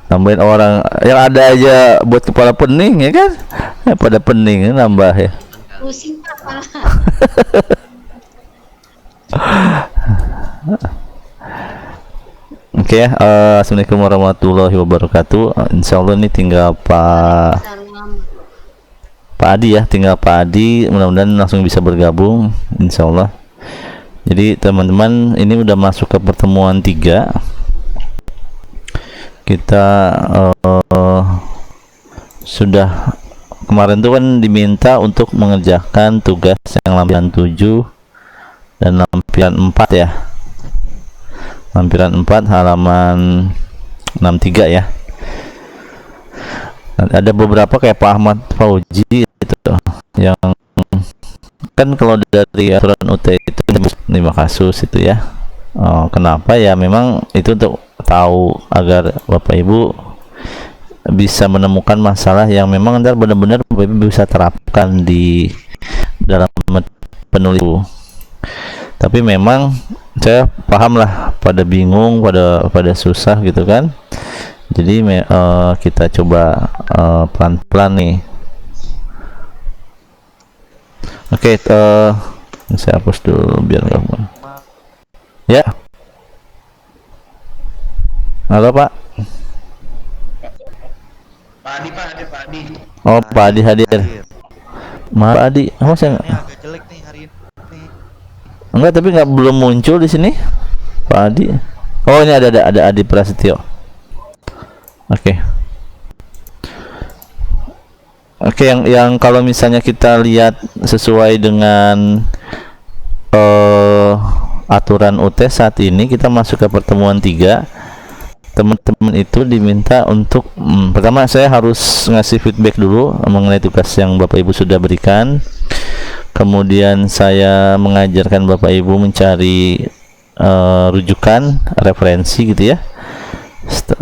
Nambahin orang yang ada aja buat kepala pening ya kan, pada pening nambah ya. Pusing Pak kepala. Oke ya, assalamualaikum warahmatullahi wabarakatuh. Insya Allah ini tinggal Pak Adi ya, tinggal Pak Adi, mudah-mudahan langsung bisa bergabung Insya Allah. Jadi teman-teman, ini udah masuk ke pertemuan 3. Kita sudah kemarin tuh kan diminta untuk mengerjakan tugas yang lampiran 7 dan lampiran 4 ya, lampiran 4 halaman 63 ya. Ada beberapa kayak Pak Ahmad Fauji itu yang kan kalau dari aturan UT itu 5 kasus itu ya. Kenapa ya, memang itu untuk tahu agar Bapak Ibu bisa menemukan masalah yang memang ntar benar-benar Bapak Ibu bisa terapkan di dalam penulis. Tapi memang saya paham lah pada bingung, pada susah gitu kan. Jadi kita coba pelan-pelan nih. Oke, saya hapus dulu biar nggak ya. Halo Pak. Pak Adi. Oh, Pak Adi hadir. Pak Adi, saya agak jelek nih hari ini. enggak, tapi belum muncul di sini Pak Adi. Oh, ini ada Adi Prasetyo. Oke, yang kalau misalnya kita lihat sesuai dengan aturan UT saat ini, kita masuk ke pertemuan 3. Teman-teman itu diminta untuk pertama saya harus ngasih feedback dulu mengenai tugas yang Bapak Ibu sudah berikan. Kemudian saya mengajarkan Bapak Ibu mencari rujukan referensi gitu ya,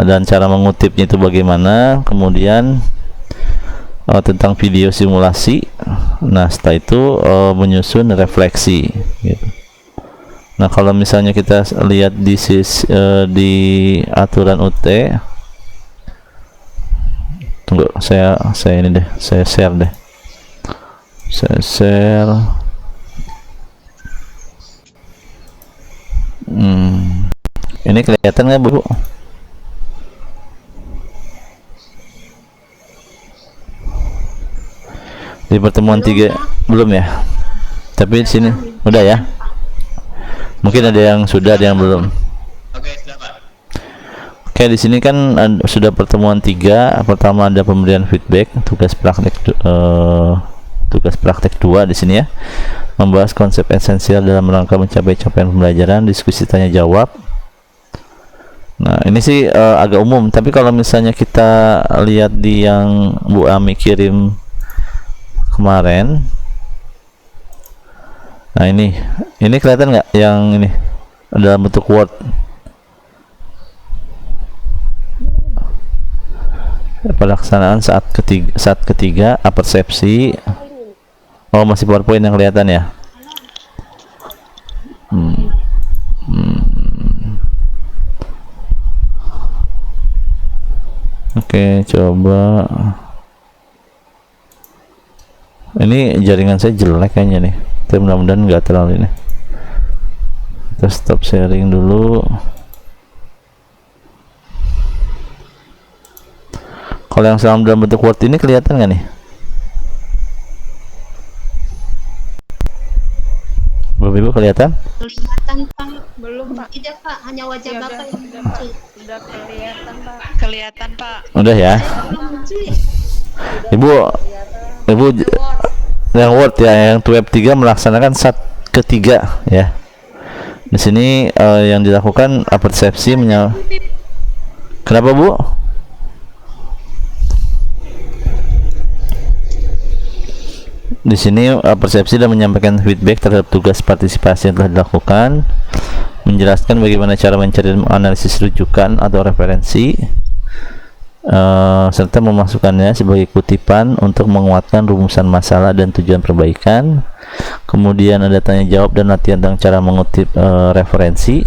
dan cara mengutipnya itu bagaimana. Kemudian tentang video simulasi. Nah, setelah itu menyusun refleksi gitu. Nah, kalau misalnya kita lihat di aturan UT, tunggu, saya ini deh, saya share deh, ini kelihatan nggak Bu? Di pertemuan 3 belum ya, tapi di sini udah ya. Mungkin ada yang sudah, ada yang belum. Oke, sudah Pak. Oke, di sini kan sudah pertemuan 3. Pertama ada pemberian feedback, tugas praktek 2 di sini ya. Membahas konsep esensial dalam rangka mencapai capaian pembelajaran, diskusi tanya jawab. Nah, ini sih agak umum, tapi kalau misalnya kita lihat di yang Bu Ami kirim kemarin, nah ini kelihatan nggak yang ini dalam bentuk Word? Pelaksanaan saat ketiga persepsi. Oh, masih PowerPoint yang kelihatan ya. Oke, coba. Ini jaringan saya jelek kayaknya nih, tapi mudah-mudahan nggak terlalu ini. Kita stop sharing dulu. Kalau yang dalam bentuk Word ini kelihatan nggak nih? Bapak Ibu kelihatan? Kelihatan Pak. Belum Pak. Tidak Pak, hanya wajah Bapak yang Udah, Pak. muncul. Udah kelihatan Pak. Kelihatan Pak. Udah ya. Belum muncul ya? Ibu yang Word ya, yang web 3 melaksanakan saat ketiga ya. Di sini yang dilakukan persepsi Kenapa Bu? Di sini persepsi dan menyampaikan feedback terhadap tugas partisipasi yang telah dilakukan, menjelaskan bagaimana cara mencari analisis rujukan atau referensi, serta memasukkannya sebagai kutipan untuk menguatkan rumusan masalah dan tujuan perbaikan. Kemudian ada tanya jawab dan latihan tentang cara mengutip referensi.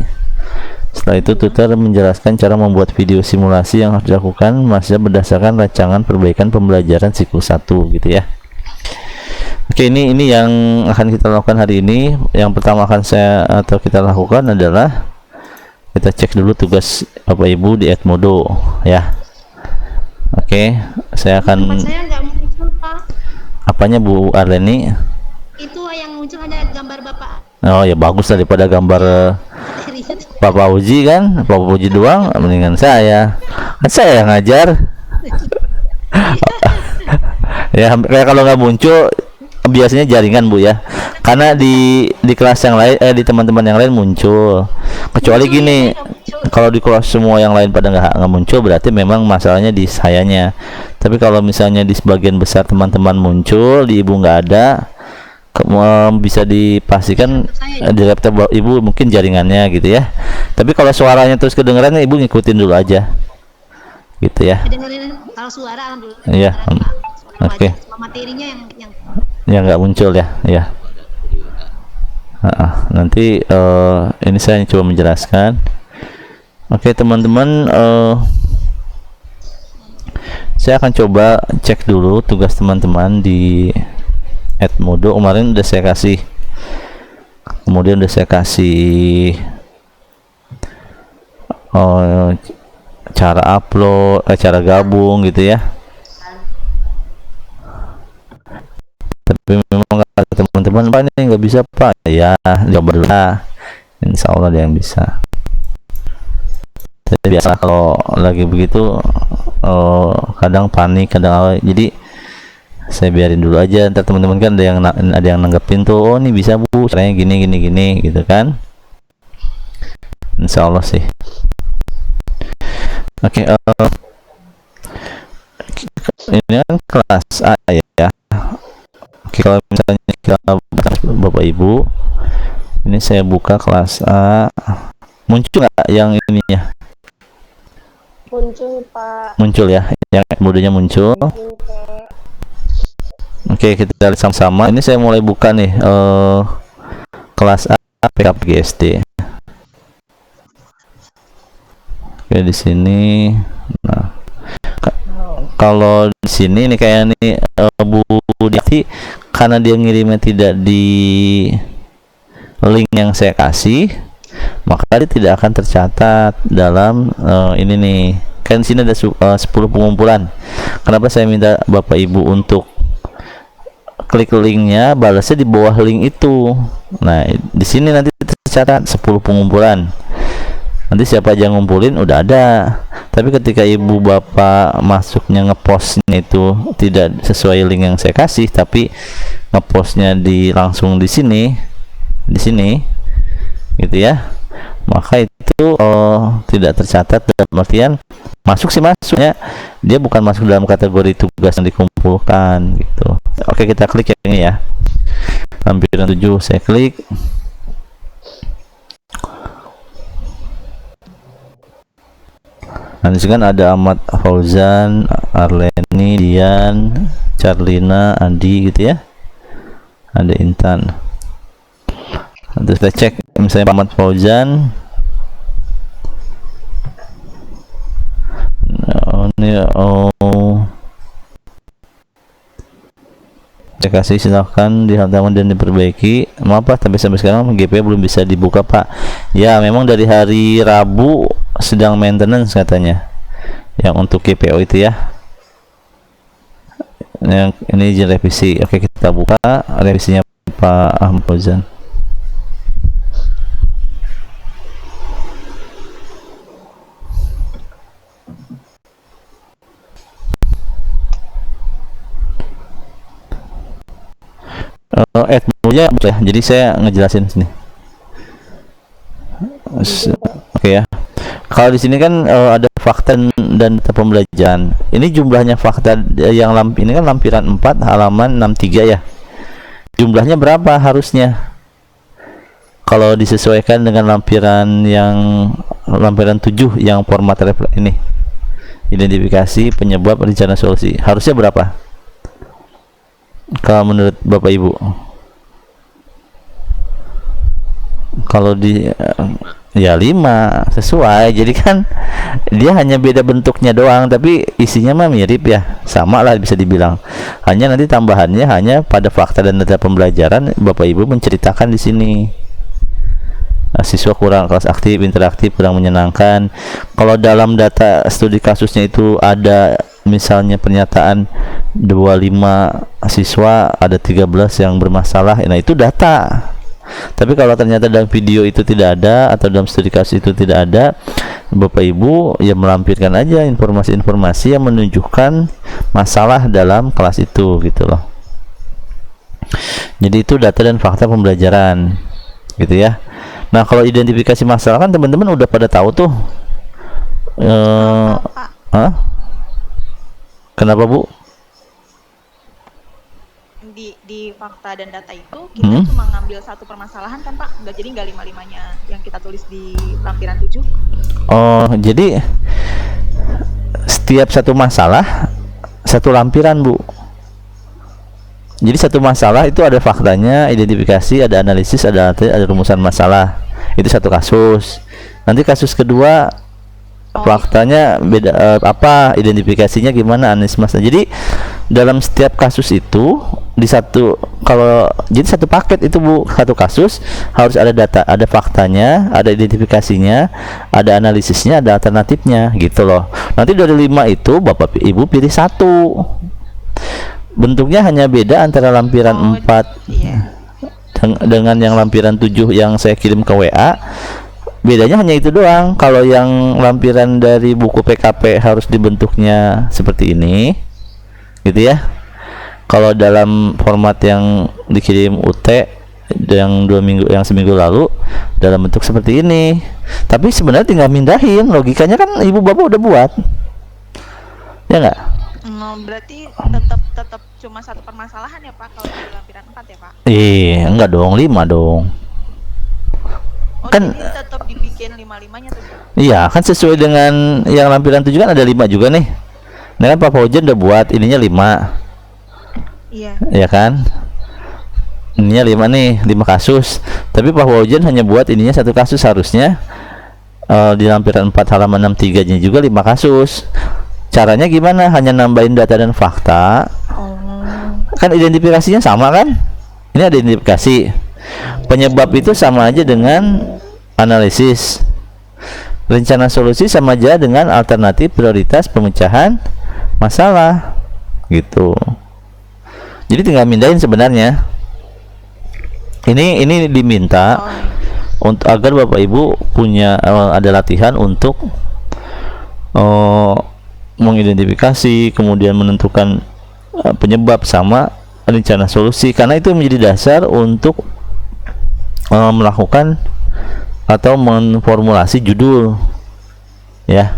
Setelah itu tutor menjelaskan cara membuat video simulasi yang harus dilakukan masih berdasarkan rancangan perbaikan pembelajaran siklus 1 gitu ya. Oke, ini yang akan kita lakukan hari ini. Yang pertama akan kita lakukan adalah kita cek dulu tugas Bapak Ibu di Edmodo ya. Oke, saya Tempat akan saya nggak muncul, Pak. apanya Bu Arleni? Itu yang muncul hanya gambar Bapak. Oh ya, bagus daripada gambar Pak Uji kan, Pak Uji doang, mendingan saya. Kan saya yang ngajar. Ya, kayak kalau nggak muncul biasanya jaringan Bu ya. Karena di kelas yang lain di teman-teman yang lain muncul. Kecuali gini, kalau di kelas semua yang lain pada nggak muncul berarti memang masalahnya di sayanya. Tapi kalau misalnya di sebagian besar teman-teman muncul, di Ibu nggak ada, bisa dipastikan di laptop Ibu mungkin jaringannya gitu ya. Tapi kalau suaranya terus kedengeran, Ibu ngikutin dulu aja gitu ya. Dengerin kalau suara alhamdulillah. Iya. Oke. Materinya yang nggak muncul ya. Ya. Nanti ini saya coba menjelaskan. Oke teman-teman, saya akan coba cek dulu tugas teman-teman di Edmodo. Kemarin udah saya kasih, kemudian udah saya kasih cara upload, cara gabung gitu ya. Tapi memang kata teman-teman, Pak ini nggak bisa Pak, ya coba dulu lah, insya Allah ada yang bisa. Tapi biasa kalau lagi begitu kadang panik, kadang apa, jadi saya biarin dulu aja. Ntar teman-teman kan ada yang nanggepin tuh, oh ini bisa Bu, caranya gini gitu kan. Insya Allah sih. Oke, ini kan kelas A ya. Oke, kalau misalnya kita Bapak Ibu, ini saya buka kelas A, muncul nggak yang ininya? Muncul, Pak. Muncul ya, yang modenya muncul. Oke, kita lihat sama-sama. Ini saya mulai buka nih kelas A PKP GSD. Oke, di sini. Nah, kalau di sini nih kayak nih Bu Diti, karena dia ngirimnya tidak di link yang saya kasih, maka dia tidak akan tercatat dalam ini nih. Kan di sini ada 10 pengumpulan. Kenapa saya minta Bapak Ibu untuk klik linknya, balasnya di bawah link itu. Nah, di sini nanti tercatat 10 pengumpulan. Nanti siapa aja ngumpulin udah ada. Tapi ketika Ibu Bapak masuknya ngepostnya itu tidak sesuai link yang saya kasih, tapi ngepostnya langsung di sini gitu ya, maka itu tidak tercatat. Dalam artian masuk sih masuknya, dia bukan masuk dalam kategori tugas yang dikumpulkan gitu. Oke, kita klik yang ini ya, lampiran 7 saya klik. Nah, disitu kan ada Ahmad Fauzan, Arleni, Dian, Charlina, Andi gitu ya. Ada Intan. Nanti kita cek misalnya Ahmad Fauzan. Saya kasih silahkan dihantarkan dan diperbaiki. Maaf Pak, tapi sampai sekarang GP belum bisa dibuka Pak. Ya memang dari hari Rabu sedang maintenance katanya, yang untuk GPO itu ya. Yang ini izin revisi. Oke, kita buka revisinya Pak Ahmad Fauzan. Adminnya ya, jadi saya ngejelasin sini. Oke ya. Kalau di sini kan ada fakta dan data pembelajaran. Ini jumlahnya fakta yang ini kan lampiran 4 halaman 63 ya. Jumlahnya berapa harusnya? Kalau disesuaikan dengan lampiran 7 yang format ini. Identifikasi penyebab rencana solusi. Harusnya berapa? Kalau menurut Bapak Ibu, kalau di Ya 5 sesuai. Jadi kan dia hanya beda bentuknya doang, tapi isinya mah mirip ya, sama lah bisa dibilang. Hanya nanti tambahannya hanya pada fakta dan data pembelajaran Bapak Ibu menceritakan di sini. Siswa kurang kelas aktif, interaktif, kurang menyenangkan. Kalau dalam data studi kasusnya itu ada misalnya pernyataan 25 siswa, ada 13 yang bermasalah, nah itu data. Tapi kalau ternyata dalam video itu tidak ada atau dalam studi kasus itu tidak ada, Bapak Ibu ya melampirkan aja informasi-informasi yang menunjukkan masalah dalam kelas itu gitu loh. Jadi itu data dan fakta pembelajaran gitu ya. Nah kalau identifikasi masalah kan teman-teman udah pada tahu tuh. Pak. Hah? Kenapa Bu? Di fakta dan data itu kita cuma ngambil satu permasalahan kan Pak, nggak lima-limanya yang kita tulis di lampiran 7. Oh, jadi setiap satu masalah satu lampiran Bu. Jadi satu masalah itu ada faktanya, identifikasi, ada analisis, ada rumusan masalah. Itu satu kasus. Nanti kasus kedua faktanya beda, apa identifikasinya gimana, analisis masalah. Jadi dalam setiap kasus itu di satu, kalau jadi satu paket itu Bu, satu kasus harus ada data, ada faktanya, ada identifikasinya, ada analisisnya, ada alternatifnya gitu loh. Nanti dari 5 itu Bapak Ibu pilih satu. Bentuknya hanya beda antara lampiran 4 dengan yang lampiran 7 yang saya kirim ke WA. Bedanya hanya itu doang. Kalau yang lampiran dari buku PKP harus dibentuknya seperti ini gitu ya. Kalau dalam format yang dikirim UT yang 2 minggu, yang seminggu lalu dalam bentuk seperti ini. Tapi sebenarnya tinggal mindahin, logikanya kan ibu bapak udah buat, ya nggak? Berarti tetap cuma satu permasalahan ya Pak kalau di lampiran 4 ya Pak? Enggak dong, 5 dong. Oh, Kan jadi tetap dibikin 5-5-nya tuh. iya, kan sesuai dengan yang lampiran 7 kan ada 5 juga nih. Nah kan Pak Faujan udah buat ininya 5. Iya. Ya kan? Ininya 5 nih, 5 kasus. Tapi Pak Faujan hanya buat ininya satu kasus, harusnya di lampiran 4 halaman 63-nya juga 5 kasus. Caranya gimana? Hanya nambahin data dan fakta. Kan identifikasinya sama kan? Ini ada identifikasi. Penyebab itu sama aja dengan analisis. Rencana solusi sama aja dengan alternatif prioritas pemecahan masalah gitu. Jadi tinggal mindahin sebenarnya. Ini diminta untuk agar Bapak Ibu punya ada latihan untuk mengidentifikasi, kemudian menentukan penyebab sama rencana solusi, karena itu menjadi dasar untuk melakukan atau memformulasi judul ya.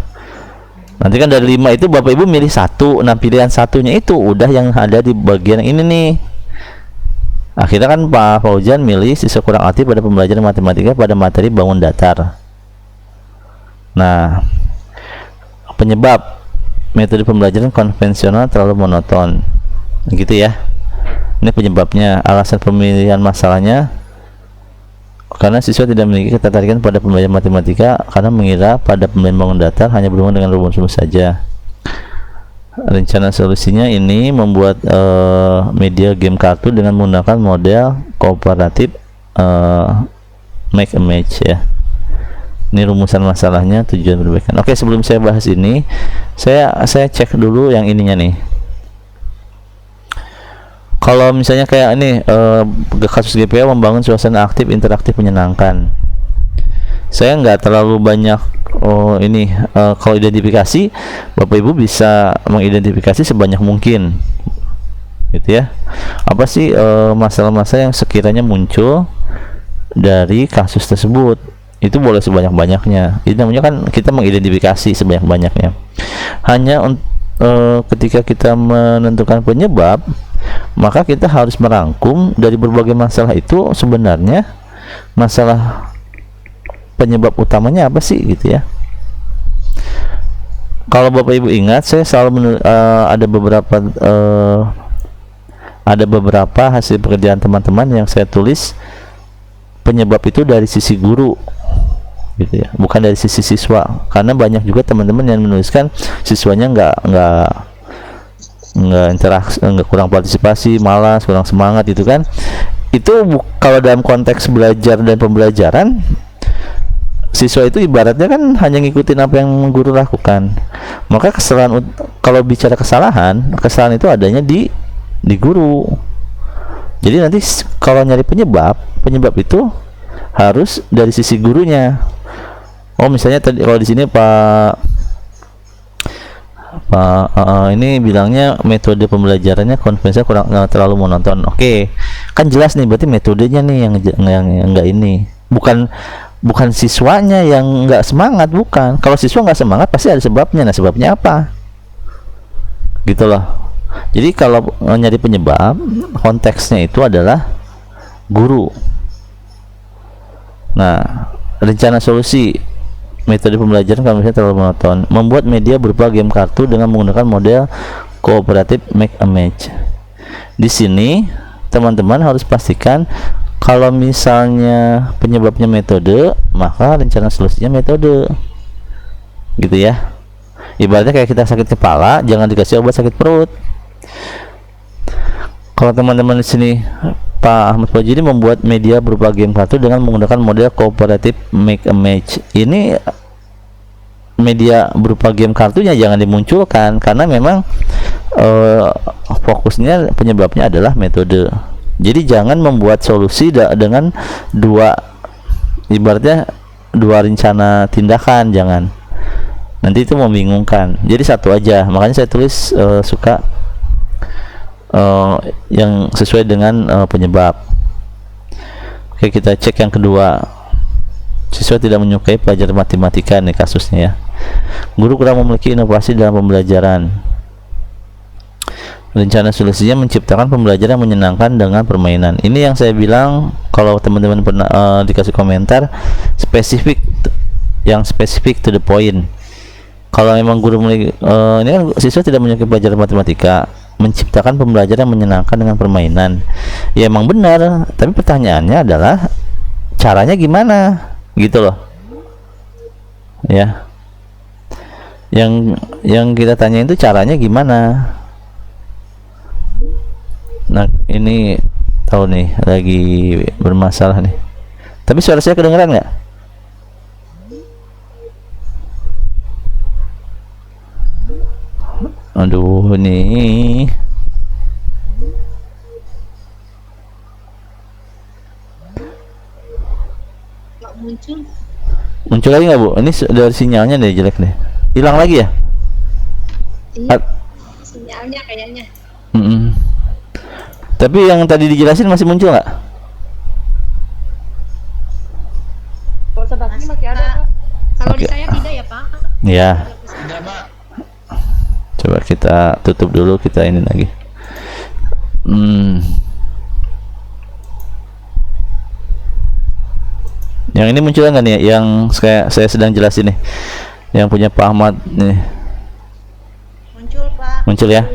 Nanti kan dari 5 itu Bapak Ibu milih satu. Nah pilihan satunya itu udah yang ada di bagian ini nih. Akhirnya kan Pak Faujan milih siswa kurang aktif pada pembelajaran matematika pada materi bangun datar. Nah penyebab, metode pembelajaran konvensional terlalu monoton gitu ya. Ini penyebabnya. Alasan pemilihan masalahnya karena siswa tidak memiliki ketertarikan pada pembelajaran matematika karena mengira pada pembelajaran bangun datar hanya berhubungan dengan rumus-rumus saja. Rencana solusinya ini membuat media game kartu dengan menggunakan model kooperatif make a match ya. Ini rumusan masalahnya, tujuan perbaikan. Oke, sebelum saya bahas ini, saya cek dulu yang ininya nih. Kalau misalnya kayak ini kasus GPA membangun suasana aktif, interaktif, menyenangkan. Saya nggak terlalu banyak kalau identifikasi, Bapak Ibu bisa mengidentifikasi sebanyak mungkin, gitu ya. Apa sih masalah-masalah yang sekiranya muncul dari kasus tersebut? Itu boleh sebanyak-banyaknya. Itu namanya kan kita mengidentifikasi sebanyak-banyaknya. Hanya ketika kita menentukan penyebab, maka kita harus merangkum dari berbagai masalah itu sebenarnya masalah penyebab utamanya apa sih gitu ya. Kalau Bapak Ibu ingat, saya selalu ada beberapa hasil pekerjaan teman-teman yang saya tulis penyebab itu dari sisi guru gitu ya, bukan dari sisi siswa. Karena banyak juga teman-teman yang menuliskan siswanya nggak interaksi, nggak, kurang partisipasi, malas, kurang semangat gitu kan. Itu kalau dalam konteks belajar dan pembelajaran, siswa itu ibaratnya kan hanya ngikutin apa yang guru lakukan. Maka kesalahan, kalau bicara kesalahan itu adanya di guru. Jadi nanti kalau nyari penyebab itu harus dari sisi gurunya. Oh, misalnya tadi kalau di sini ini bilangnya metode pembelajarannya konvensional, kurang terlalu monoton. Oke, kan jelas nih, berarti metodenya nih yang enggak ini. Bukan siswanya yang enggak semangat, bukan. Kalau siswa enggak semangat pasti ada sebabnya. Nah, sebabnya apa? Gitu loh. Jadi kalau nyari penyebab, konteksnya itu adalah guru. Nah, rencana solusi metode pembelajaran kalau misalnya terlalu monoton, membuat media berupa game kartu dengan menggunakan model kooperatif make a match. Di sini teman-teman harus pastikan kalau misalnya penyebabnya metode, maka rencana solusinya metode, gitu ya. Ibaratnya kayak kita sakit kepala, jangan dikasih obat sakit perut. Kalau teman-teman di sini Pak Ahmad Fajri membuat media berupa game kartu dengan menggunakan model kooperatif make a match. Ini media berupa game kartunya jangan dimunculkan, karena memang fokusnya penyebabnya adalah metode. Jadi jangan membuat solusi dengan ibaratnya dua rencana tindakan, jangan. Nanti itu membingungkan. Jadi satu aja. Makanya saya tulis suka yang sesuai dengan penyebab. Oke, kita cek yang kedua. Siswa tidak menyukai pelajaran matematika nih kasusnya ya. Guru kurang memiliki inovasi dalam pembelajaran. Rencana solusinya menciptakan pembelajaran yang menyenangkan dengan permainan. Ini yang saya bilang, kalau teman-teman pernah dikasih komentar spesifik, yang spesifik to the point. Kalau memang guru ini kan siswa tidak menyukai pelajaran matematika, menciptakan pembelajaran yang menyenangkan dengan permainan. Ya emang benar, tapi pertanyaannya adalah caranya gimana, gitu loh. Ya. Yang kita tanya itu caranya gimana. Nah, ini tahu nih lagi bermasalah nih. Tapi suara saya kedengeran nggak? Aduh, nih. Nggak muncul. Muncul lagi nggak, Bu? Ini dari sinyalnya deh jelek deh. Hilang lagi ya? Iya, sinyalnya kayaknya. Tapi yang tadi dijelasin masih muncul nggak? Masih ada, Pak. Kalau di Oke. saya tidak ya, Pak. Ya. Enggak, Pak. Coba kita tutup dulu, kita ini lagi. Yang ini muncul nggak nih? Yang saya sedang jelasin nih. Yang punya Pak Ahmad nih. Muncul, Pak. Muncul ya.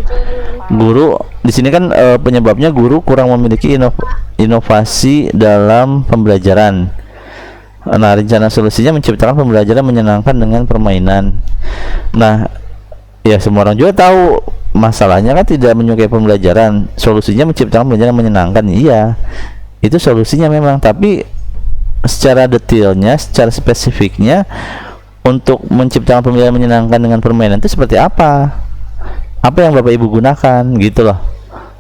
Guru di sini kan penyebabnya guru kurang memiliki inovasi dalam pembelajaran. Nah, rencana solusinya menciptakan pembelajaran menyenangkan dengan permainan. Nah, ya semua orang juga tahu masalahnya kan tidak menyukai pembelajaran. Solusinya menciptakan pembelajaran menyenangkan. Iya, itu solusinya memang, tapi secara detailnya, secara spesifiknya untuk menciptakan pembelajaran menyenangkan dengan permainan itu seperti apa? Apa yang Bapak Ibu gunakan, gitu loh.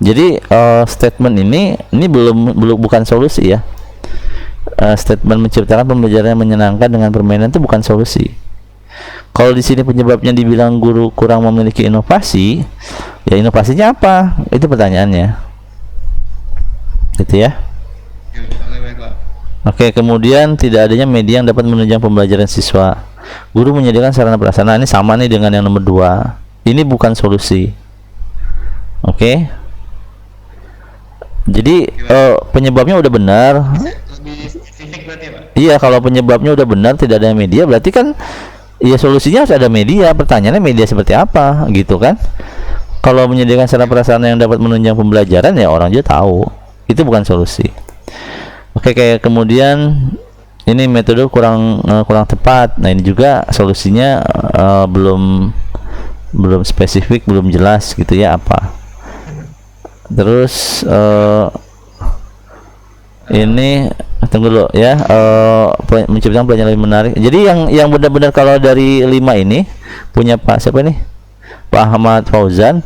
Jadi statement ini belum bukan solusi ya. Statement menciptakan pembelajaran yang menyenangkan dengan permainan itu bukan solusi. Kalau di sini penyebabnya dibilang guru kurang memiliki inovasi, ya inovasinya apa? Itu pertanyaannya. Gitu ya. Oke, kemudian tidak adanya media yang dapat menunjang pembelajaran siswa. Guru menyediakan sarana prasarana. Ini sama nih dengan yang nomor 2. Ini bukan solusi. Oke. Jadi penyebabnya udah benar. Lebih spesifik berarti ya, Pak? Iya, kalau penyebabnya udah benar, tidak ada media, berarti kan ya solusinya harus ada media. Pertanyaannya media seperti apa, gitu kan? Kalau menyediakan sarana prasarana yang dapat menunjang pembelajaran, ya orang juga tahu itu bukan solusi. Oke, kayak kemudian ini metode kurang tepat. Nah, ini juga solusinya belum spesifik, belum jelas gitu ya apa. Terus ini tunggu dulu ya, menciptakan pelajaran lebih menarik. Jadi yang benar-benar kalau dari 5 ini punya Pak siapa nih? Pak Ahmad Fauzan,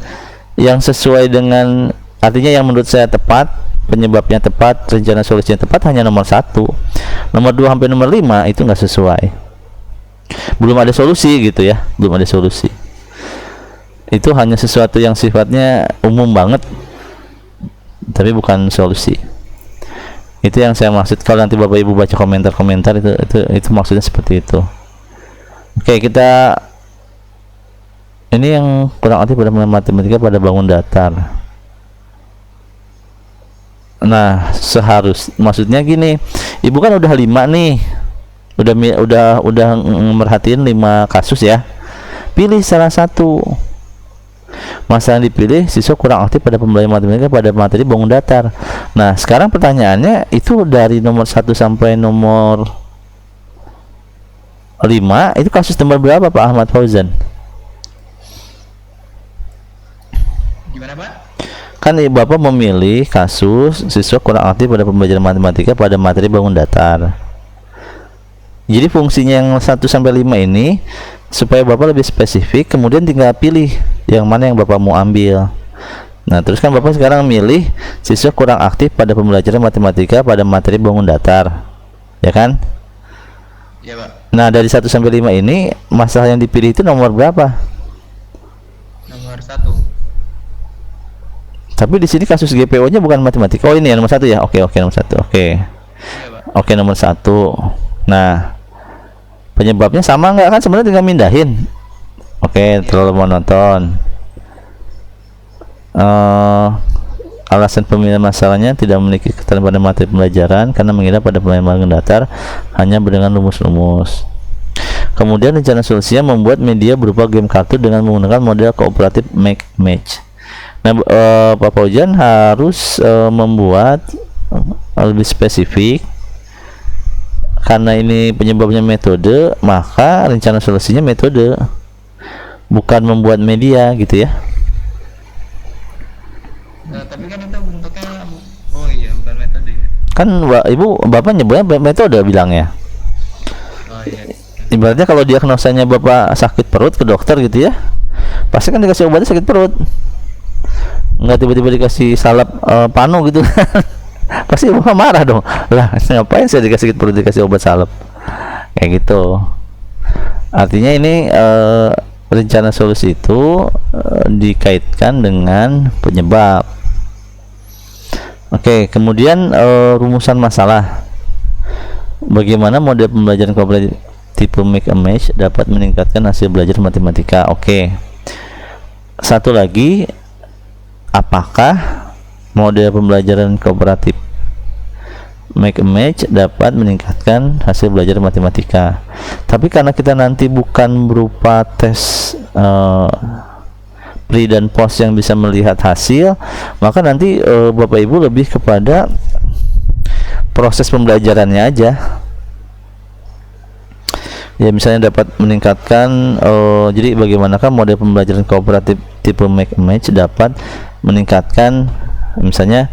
yang sesuai dengan, artinya yang menurut saya tepat, penyebabnya tepat, rencana solusinya tepat, hanya nomor 1. Nomor 2 sampai nomor 5 itu nggak sesuai, belum ada solusi gitu ya, belum ada solusi. Itu hanya sesuatu yang sifatnya umum banget tapi bukan solusi. Itu yang saya maksud kalau nanti Bapak Ibu baca komentar-komentar itu maksudnya seperti itu. Oke, kita ini yang kurang aktif pada matematika pada bangun datar. Nah, maksudnya gini, Ibu kan udah 5 nih. Udah merhatiin 5 kasus ya. Pilih salah satu. Masalah yang dipilih siswa kurang aktif pada pembelajaran matematika pada materi bangun datar. Nah, sekarang pertanyaannya itu dari nomor 1 sampai nomor 5 itu kasus nomor berapa Pak Ahmad Fauzan? Gimana Pak? Kan Bapak memilih kasus siswa kurang aktif pada pembelajaran matematika pada materi bangun datar. Jadi fungsinya yang 1 sampai 5 ini supaya Bapak lebih spesifik, kemudian tinggal pilih yang mana yang Bapak mau ambil. Nah, terus kan Bapak sekarang milih siswa kurang aktif pada pembelajaran matematika pada materi bangun datar. Ya kan? Iya, Pak. Nah, dari 1 sampai 5 ini masalah yang dipilih itu nomor berapa? Nomor 1. Tapi di sini kasus GPO-nya bukan matematika. Oh, ini ya nomor 1 ya. Oke, nomor 1. Oke. Iya, Pak. Oke, nomor 1. Nah, penyebabnya sama nggak? Kan sebenarnya tinggal mindahin. Oke, terlalu monoton. Alasan pemilihan masalahnya tidak memiliki keterangan pada materi pembelajaran karena mengira pada pembelajaran datar hanya dengan rumus-rumus. Kemudian rencana solusinya membuat media berupa game kartu dengan menggunakan model kooperatif make match. Nah, Pak Fauzan harus membuat lebih spesifik. Karena ini penyebabnya metode, maka rencana solusinya metode, bukan membuat media gitu ya. Nah, tapi kan itu bentuknya, oh iya, bukan metode ya. Kan Bapak nyebutnya metode bilangnya. Oh iya. Ibaratnya kalau diagnosanya Bapak sakit perut ke dokter gitu ya, pasti kan dikasih obatnya sakit perut, nggak tiba-tiba dikasih salep panu gitu. Pasti Bapak marah dong, lah ngapain saya dikasih perut dikasih obat salep kayak gitu. Artinya ini rencana solusi itu dikaitkan dengan penyebab. Oke, kemudian rumusan masalah. Bagaimana model pembelajaran kooperatif tipe make a match dapat meningkatkan hasil belajar matematika? Oke. Satu lagi, apakah model pembelajaran kooperatif make a match dapat meningkatkan hasil belajar matematika? Tapi karena kita nanti bukan berupa tes pre dan post yang bisa melihat hasil, maka nanti Bapak Ibu lebih kepada proses pembelajarannya aja. Ya, misalnya dapat meningkatkan jadi bagaimanakah model pembelajaran kooperatif tipe make a match dapat meningkatkan misalnya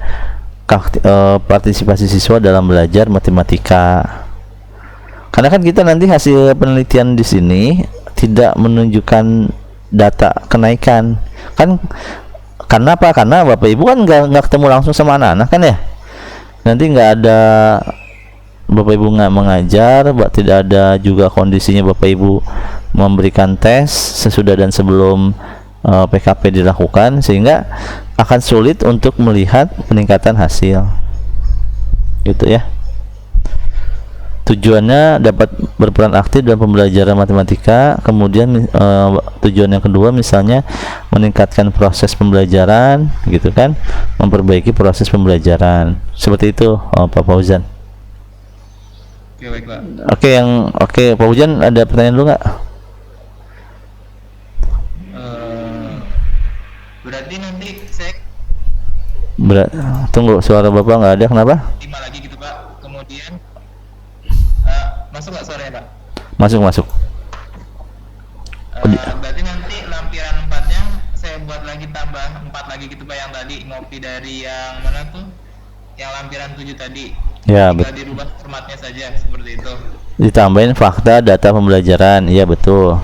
partisipasi siswa dalam belajar matematika. Karena kan kita nanti hasil penelitian di sini tidak menunjukkan data kenaikan kan. Karena apa? Karena Bapak Ibu kan nggak ketemu langsung sama anak-anak kan ya. Nanti nggak ada, Bapak Ibu nggak mengajar, tidak ada juga kondisinya Bapak Ibu memberikan tes sesudah dan sebelum PKP dilakukan, sehingga akan sulit untuk melihat peningkatan hasil gitu ya. Tujuannya dapat berperan aktif dalam pembelajaran matematika. Kemudian tujuan yang kedua misalnya meningkatkan proses pembelajaran gitu kan, memperbaiki proses pembelajaran seperti itu Pak Fauzan. Oke, baik Pak. Oke, Pak Fauzan ada pertanyaan dulu nggak? Berarti nanti saya Tunggu, suara Bapak nggak ada, kenapa? 5 lagi gitu Pak. Kemudian Masuk nggak suaranya Pak? Masuk. Berarti nanti lampiran 4-nya saya buat lagi tambah 4 lagi gitu Pak, yang tadi ngopi dari yang mana tuh? Yang lampiran 7 tadi. Ya, Tinggal dirubah formatnya saja seperti itu. ditambahin fakta data pembelajaran. Iya, betul.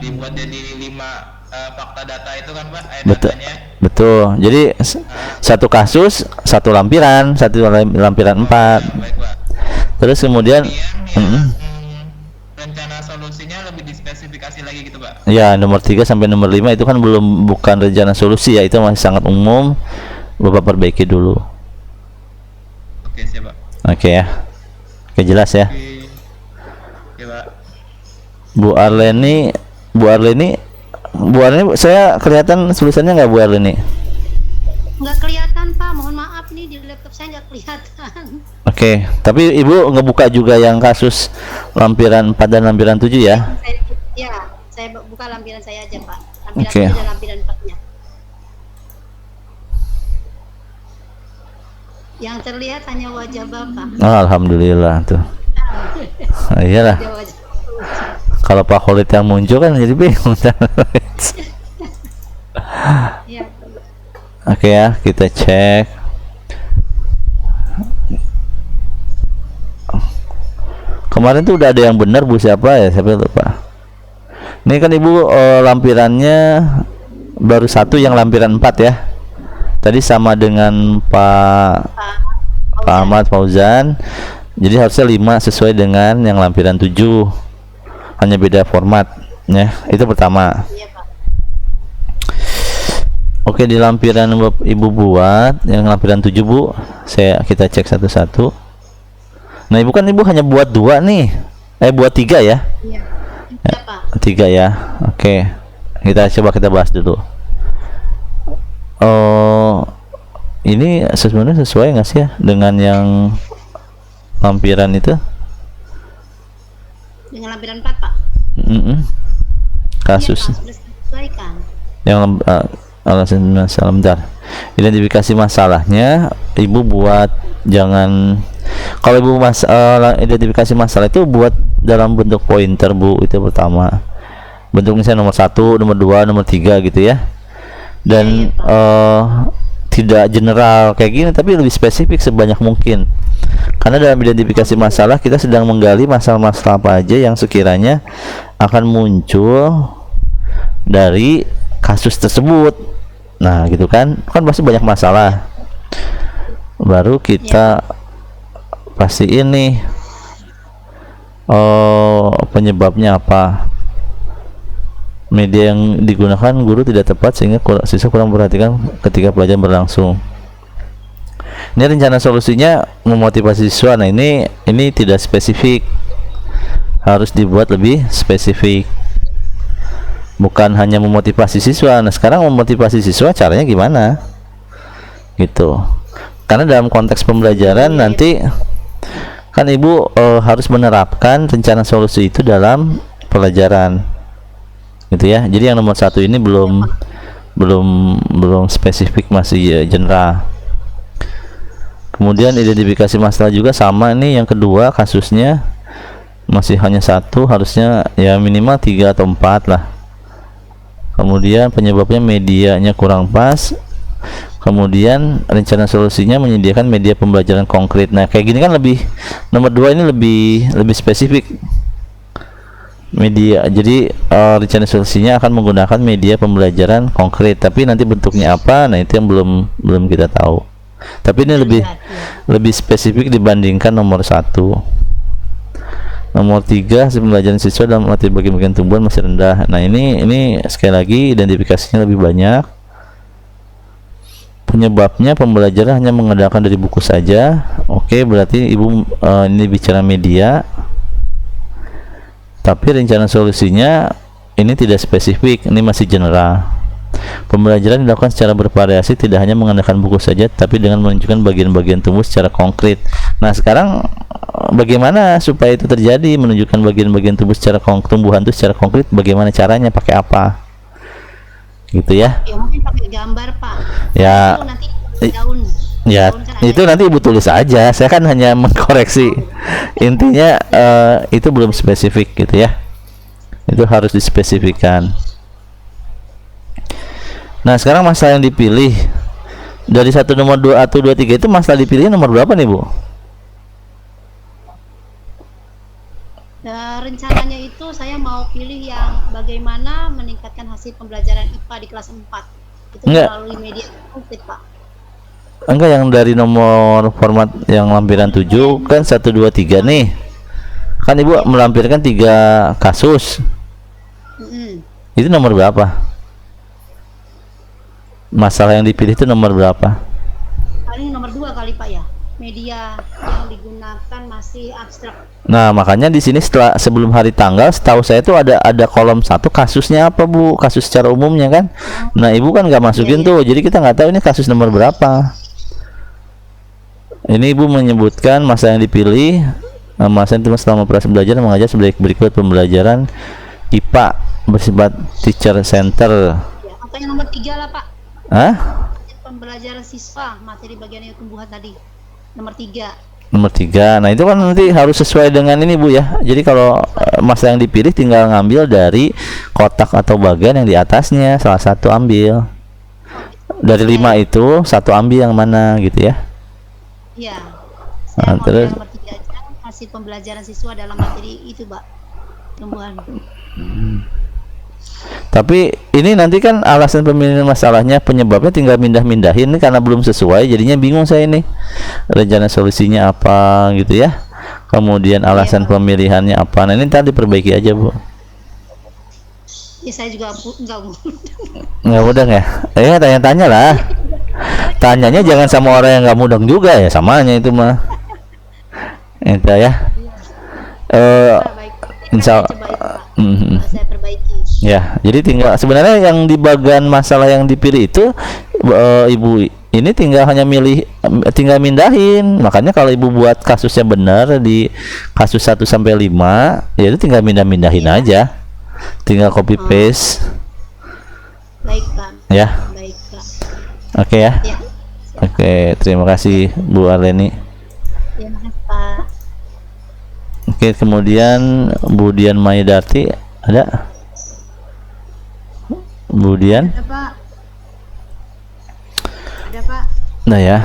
Dibuat jadi 5 fakta data itu kan Pak, Betul. datanya. Betul. Jadi satu kasus, satu lampiran, lampiran 4. Baik Pak. Terus kemudian Rencana solusinya lebih dispesifikasi lagi gitu Pak. ya, nomor 3 sampai nomor 5 itu kan bukan rencana solusi ya, itu masih sangat umum. Bapak perbaiki dulu. Oke siap Pak. Oke ya. Oke, jelas ya. Oke Pak. Bu Arleni, saya kelihatan tulisannya nggak Bu Arleni? Nggak kelihatan Pak, mohon maaf nih di laptop saya nggak kelihatan. Oke, tapi Ibu ngebuka juga yang kasus lampiran 4 dan lampiran 7 ya? Saya buka lampiran saya aja Pak. Lampiran Oke. 7 dan lampiran 4-nya. Yang terlihat hanya wajah Bapak. Oh, alhamdulillah tuh. Iyalah. Wajah. Kalau Pak Khalid yang muncul kan jadi bingung. Iya. Oke ya, kita cek. Kemarin tuh udah ada yang benar Bu, siapa ya? Siapa lupa. Ini kan Ibu lampirannya baru satu yang lampiran 4 ya. Tadi sama dengan Pak Ahmad Fauzan. Jadi harusnya 5 sesuai dengan yang lampiran 7. Hanya beda formatnya. Itu pertama. Iya Pak. Oke, di lampiran Ibu buat yang lampiran 7 Bu, kita cek satu-satu. Nah, Ibu kan hanya buat 2 nih. Buat 3 ya? Iya. Iya Pak. 3 ya. Oke. Kita bahas dulu. Ini sebenarnya sesuai nggak sih ya dengan yang lampiran itu? Dengan lampiran 4 Pak. Kasus Iya, Pak, sudah disesuaikan. yang alasan masalah. Bentar. Identifikasi masalahnya Ibu buat, jangan, kalau Ibu identifikasi masalah itu buat dalam bentuk pointer Bu, itu pertama. Bentuk misalnya nomor 1, nomor 2, nomor 3 gitu ya. Dan tidak general kayak gini, tapi lebih spesifik sebanyak mungkin. Karena dalam identifikasi masalah kita sedang menggali masalah-masalah apa aja yang sekiranya akan muncul dari kasus tersebut. Nah, gitu kan pasti banyak masalah. Baru kita pastiin nih penyebabnya apa. Media yang digunakan guru tidak tepat sehingga siswa kurang perhatikan ketika pelajaran berlangsung. Ini rencana solusinya memotivasi siswa. Nah, ini tidak spesifik. Harus dibuat lebih spesifik. Bukan hanya memotivasi siswa. Nah, sekarang memotivasi siswa caranya gimana? Gitu. Karena dalam konteks pembelajaran nanti kan Ibu harus menerapkan rencana solusi itu dalam pelajaran. Gitu ya. Jadi yang nomor 1 ini belum spesifik, masih general. Kemudian identifikasi masalah juga sama nih, yang kedua kasusnya masih hanya 1, harusnya ya minimal 3 atau 4 lah. Kemudian penyebabnya medianya kurang pas. Kemudian rencana solusinya menyediakan media pembelajaran konkret. Nah, kayak gini kan nomor 2 ini lebih spesifik. Media, jadi rencana solusinya akan menggunakan media pembelajaran konkret, tapi nanti bentuknya apa, nah itu yang belum kita tahu. Tapi ini lebih spesifik dibandingkan nomor 1. Nomor 3, pembelajaran siswa dalam materi bagian-bagian tumbuhan masih rendah. Nah, ini sekali lagi identifikasinya lebih banyak. Penyebabnya pembelajaran hanya mengandalkan dari buku saja. Oke, berarti Ibu ini bicara media. Tapi rencana solusinya ini tidak spesifik, ini masih general. Pembelajaran dilakukan secara bervariasi, tidak hanya mengandalkan buku saja, tapi dengan menunjukkan bagian-bagian tumbuh secara konkret. Nah, sekarang bagaimana supaya itu terjadi, menunjukkan bagian-bagian tumbuh tumbuhan itu secara konkret? Bagaimana caranya, pakai apa? Gitu ya? Ya mungkin pakai gambar Pak. Ya. Itu nanti daun Ya, itu nanti ibu tulis aja. Saya kan hanya mengkoreksi. Intinya itu belum spesifik gitu ya. Itu harus dispesifikkan. Nah, sekarang masalah yang dipilih dari satu nomor 2 atau 2 3 itu masalah dipilih nomor berapa nih, Bu? Nah, rencananya itu saya mau pilih yang bagaimana meningkatkan hasil pembelajaran IPA di kelas 4. Itu Enggak. melalui media konflik, Pak. Enggak, yang dari nomor format yang lampiran 7 kan 1 2 3 nih. Kan Ibu melampirkan 3 kasus. Itu nomor berapa? Masalah yang dipilih itu nomor berapa? Paling nomor 2 kali, Pak, ya. Media yang digunakan masih abstrak. Nah, makanya di sini sebelum hari tanggal, setahu saya itu ada kolom 1 kasusnya apa, Bu? Kasus secara umumnya kan. Nah, Ibu kan nggak masukin tuh, jadi kita nggak tahu ini kasus nomor berapa. Ini Ibu menyebutkan masa yang dipilih, masa yang selama proses belajar mengajar sebagai berikut pembelajaran IPA bersifat teacher center. Ya, atau yang nomor 3 lah, Pak. Hah? Pembelajaran siswa materi bagian tumbuhan tadi. Nomor 3. Nomor 3. Nah, itu kan nanti harus sesuai dengan ini, Bu ya. Jadi kalau masa yang dipilih tinggal ngambil dari kotak atau bagian yang di atasnya, salah satu ambil. Dari 5 itu satu ambil yang mana gitu ya. Iya. Nah, Saya mau terus? yang nomor 3 aja, hasil pembelajaran siswa dalam materi itu, Pak. Tumbuhan. Tapi ini nanti kan alasan pemilihan masalahnya, penyebabnya tinggal mindah-mindahin ini karena belum sesuai, jadinya bingung saya ini. Rencana solusinya apa gitu ya. Kemudian alasan pemilihannya apa. Nah, ini tadi diperbaiki aja, Bu. Ya, saya juga enggak Nggak mudeng ya? Tanya-tanya lah. Tanyanya jangan sama orang yang nggak mudeng juga ya, samanya itu mah. Itu ya. baik. Insya Coba itu, Pak. Saya perbaiki. Ya, jadi tinggal sebenarnya yang di bagian masalah yang dipilih itu Ibu ini tinggal hanya tinggal mindahin. Makanya kalau Ibu buat kasusnya benar di kasus 1 sampai 5, ya itu tinggal mindahin aja. Tinggal copy paste. Baik, Pak. Ya. Baik, Pak. Oke ya. Ya. Oke, terima kasih Bu Arleni. Terima kasih, Pak. Oke, kemudian Bu Dian Maidarti ada? Bu Dian? Ada, Pak. Ada, Pak. Nah ya.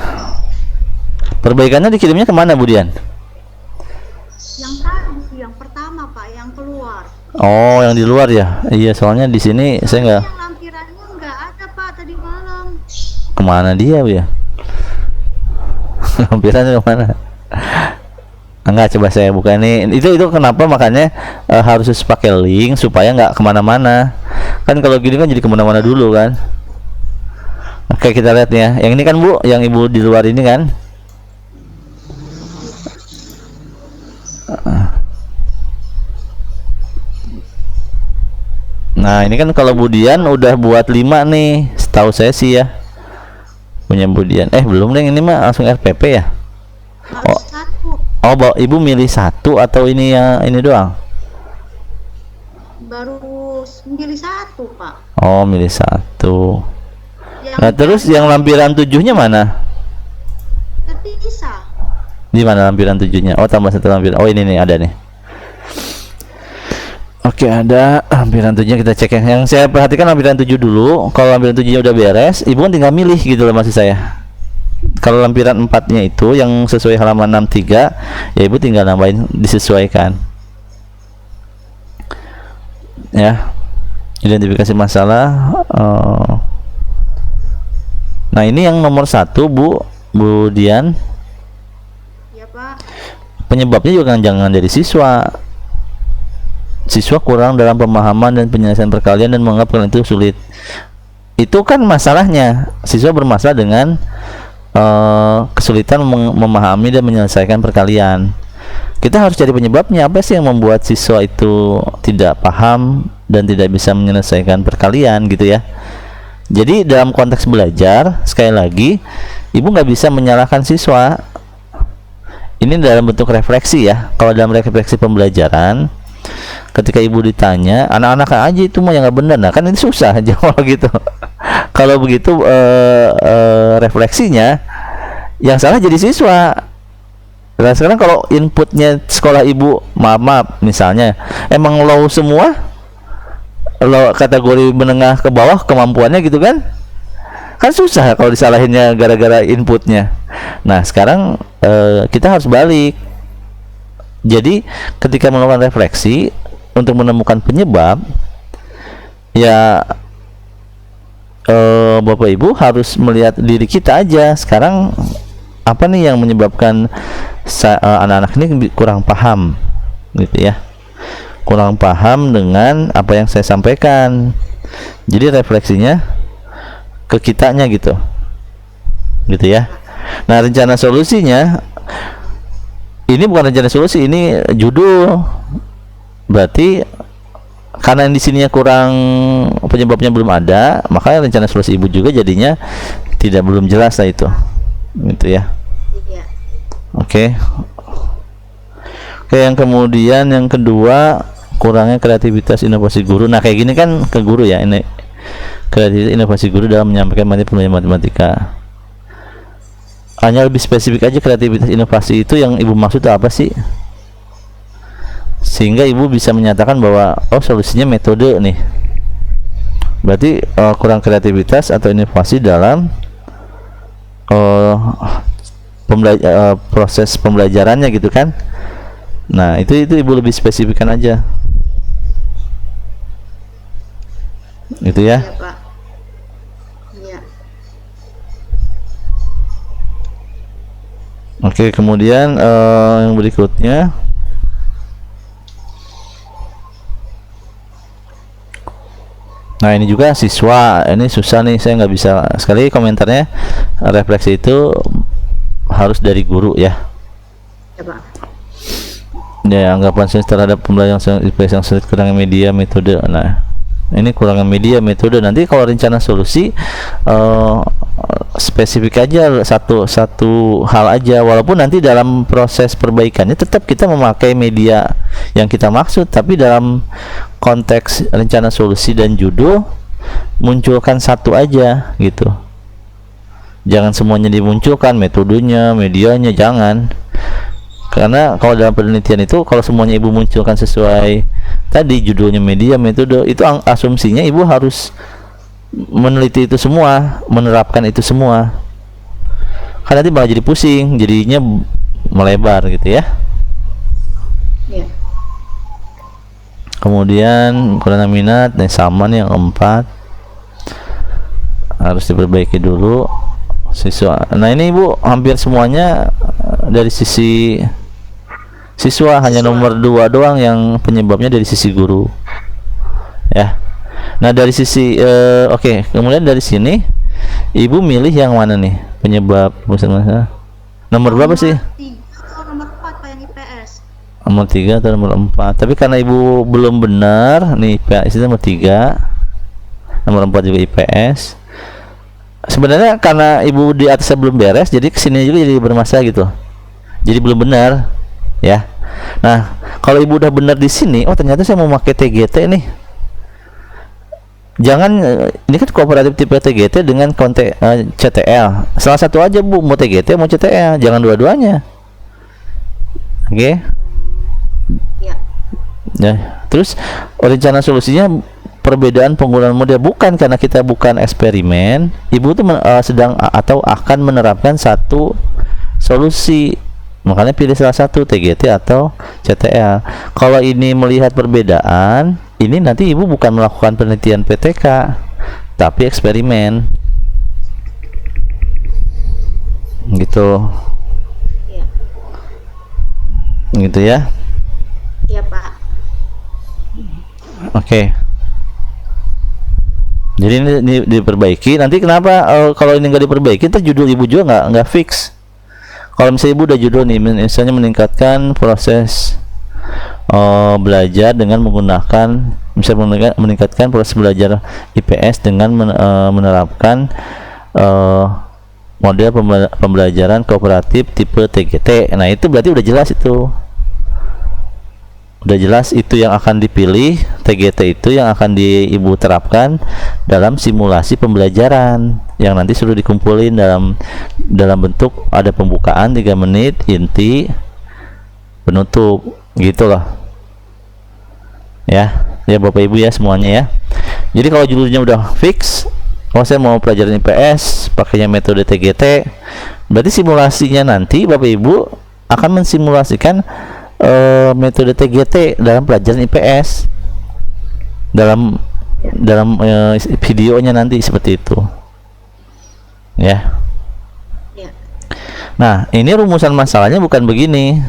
Perbaikannya dikirimnya kemana, Bu Dian? Yang tadi, yang pertama, Pak, yang keluar. Oh, yang di luar ya? Iya, soalnya di sini saya nggak. Yang lampirannya nggak ada, Pak, tadi malam. Kemana dia, Bu ya? Lampirannya kemana? Enggak, coba saya buka ini. Itu kenapa makanya harus pakai link supaya nggak kemana-mana. Kan kalau gini kan jadi kemana-mana dulu kan. Oke, kita lihat ya. Yang ini kan, Bu, yang Ibu di luar ini kan. Nah, ini kan kalau Bu Dian udah buat 5 nih, setahu saya sih ya. Punya Bu Dian. Belum deh, ini mah langsung RPP ya. Harus satu. Oh, Ibu milih 1 atau ini yang ini doang? Baru milih 1, Pak. Oh, milih 1. Yang Nah, terus yang lampiran 7-nya mana? terpisah. Di mana lampiran 7-nya? Oh, tambah 1 lampiran. Oh, ini nih, ada nih. Oke, ada lampiran 7-nya, kita cek yang saya perhatikan lampiran 7 dulu. Kalau lampiran 7-nya udah beres, Ibu kan tinggal milih gitu loh, maksud saya. Kalau lampiran 4-nya itu yang sesuai halaman 63, ya Ibu tinggal nambahin, disesuaikan. Ya. Identifikasi masalah. Nah, ini yang nomor 1, Bu Dian. Ya, Pak. Penyebabnya juga jangan dari siswa. Siswa kurang dalam pemahaman dan penyelesaian perkalian dan menganggap kalian itu sulit. Itu kan masalahnya. Siswa bermasalah dengan kesulitan memahami dan menyelesaikan perkalian. Kita harus cari penyebabnya. Apa sih yang membuat siswa itu tidak paham dan tidak bisa menyelesaikan perkalian gitu ya. Jadi dalam konteks belajar, sekali lagi, Ibu nggak bisa menyalahkan siswa. Ini dalam bentuk refleksi ya. Kalau dalam refleksi pembelajaran, ketika Ibu ditanya, anak-anak aja itu mah yang nggak benar. Nah, kan ini susah jawab gitu. Kalau begitu refleksinya, yang salah jadi siswa. Nah sekarang kalau inputnya sekolah ibu maaf misalnya emang low semua, low kategori menengah ke bawah kemampuannya gitu kan susah kalau disalahinnya gara-gara inputnya. Nah sekarang kita harus balik. Jadi ketika melakukan refleksi untuk menemukan penyebab, ya Bapak Ibu harus melihat diri kita aja. Sekarang apa nih yang menyebabkan anak-anak ini kurang paham gitu ya, kurang paham dengan apa yang saya sampaikan. Jadi refleksinya ke kitanya gitu ya. Nah rencana solusinya ini bukan rencana solusi, ini judul. Berarti karena yang di sininya kurang, penyebabnya belum ada, maka rencana solusi ibu juga jadinya belum jelas lah itu gitu ya. Iya. Oke, yang kemudian yang kedua, kurangnya kreativitas inovasi guru. Nah kayak gini kan ke guru ya, ini kreativitas inovasi guru dalam menyampaikan materi pembelajaran matematika. Hanya lebih spesifik aja, kreativitas inovasi itu yang ibu maksud apa sih, sehingga ibu bisa menyatakan bahwa solusinya metode nih. Berarti kurang kreativitas atau inovasi dalam proses pembelajarannya gitu kan. Nah itu ibu lebih spesifikkan aja gitu ya. Iya, Pak. Iya. Oke, kemudian yang berikutnya, nah ini juga siswa, ini susah nih, saya nggak bisa sekali komentarnya. Refleksi itu harus dari guru ya. Ya, Pak. Ya, anggapan saya terhadap pembelajaran IPS yang sulit, kurangnya media metode. Nah ini kurangnya media metode. Nanti kalau rencana solusi spesifik aja satu hal aja, walaupun nanti dalam proses perbaikannya tetap kita memakai media yang kita maksud, tapi dalam konteks rencana solusi dan judul munculkan satu aja gitu. Jangan semuanya dimunculkan, metodenya, medianya jangan. Karena kalau dalam penelitian itu kalau semuanya ibu munculkan sesuai tadi judulnya, media, metode, itu asumsinya ibu harus meneliti itu semua, menerapkan itu semua. Karena nanti malah jadi pusing, jadinya melebar gitu ya. Iya. Kemudian kurang minat, sama nih yang 4 harus diperbaiki dulu siswa. Nah ini ibu hampir semuanya dari sisi siswa, hanya nomor 2 doang yang penyebabnya dari sisi guru ya. Nah dari sisi oke, kemudian dari sini ibu milih yang mana nih penyebab misalnya nomor berapa sih? Nomor 4 Pak, yang IPS. Nomor 3 atau nomor 4? Tapi karena ibu belum benar nih, IPS itu nomor 3, nomor 4 juga IPS. Sebenarnya karena ibu di atasnya belum beres, jadi kesini juga jadi bermasalah gitu, jadi belum benar ya. Nah kalau ibu udah benar di sini, ternyata saya mau pakai TGT nih. Jangan, ini kan kooperatif tipe TGT dengan CTL, salah satu aja bu, mau TGT mau CTL, jangan dua-duanya. Oke. Ya, terus rencana solusinya perbedaan penggunaan model, bukan karena kita bukan eksperimen, ibu tuh sedang atau akan menerapkan satu solusi, makanya pilih salah satu, TGT atau CTL. Kalau ini melihat perbedaan, ini nanti ibu bukan melakukan penelitian PTK tapi eksperimen gitu. Iya. Gitu ya. Iya, Pak. Oke. Jadi ini diperbaiki. Nanti kenapa kalau ini nggak diperbaiki, itu judul ibu juga nggak fix. Kalau misalnya ibu udah judul nih, misalnya meningkatkan proses belajar dengan menggunakan, misalnya meningkatkan proses belajar IPS dengan menerapkan model pembelajaran kooperatif tipe TGT. Nah itu berarti udah jelas itu. Udah jelas itu yang akan dipilih, TGT itu yang akan ibu terapkan, dalam simulasi pembelajaran yang nanti sudah dikumpulin dalam bentuk ada pembukaan 3 menit, inti, penutup, gitu loh. Ya Bapak Ibu ya semuanya ya. Jadi kalau judulnya udah fix, kalau saya mau pelajaran IPS pakainya metode TGT, berarti simulasinya nanti Bapak Ibu akan mensimulasikan metode TGT dalam pelajaran IPS dalam videonya nanti seperti itu ya. Ya. Nah, ini rumusan masalahnya bukan begini.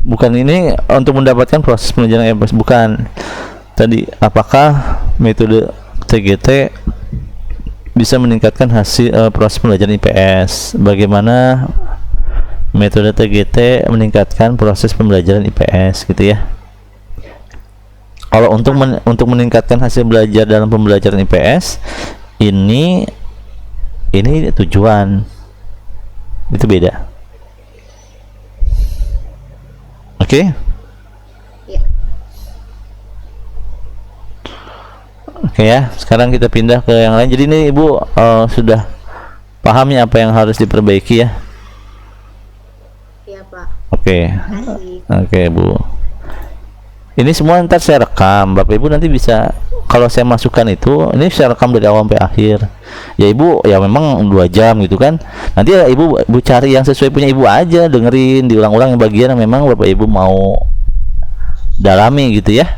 Bukan ini untuk mendapatkan proses pembelajaran IPS, bukan. Tadi apakah metode TGT bisa meningkatkan hasil proses pembelajaran IPS? Bagaimana metode TGT meningkatkan proses pembelajaran IPS gitu ya. Kalau untuk meningkatkan hasil belajar dalam pembelajaran IPS ini tujuan. Itu beda. Oke? Ya. Oke ya, sekarang kita pindah ke yang lain. Jadi ini Ibu sudah paham ya apa yang harus diperbaiki ya? Iya, Pak. Oke. Makasih. Oke, Bu. Ini semua ntar saya rekam. Bapak Ibu nanti bisa, kalau saya masukkan itu, ini saya rekam dari awal sampai akhir. Ya Ibu, ya memang 2 jam gitu kan. Nanti ya Ibu cari yang sesuai punya Ibu aja, dengerin diulang-ulang yang bagian yang memang Bapak Ibu mau dalami gitu ya.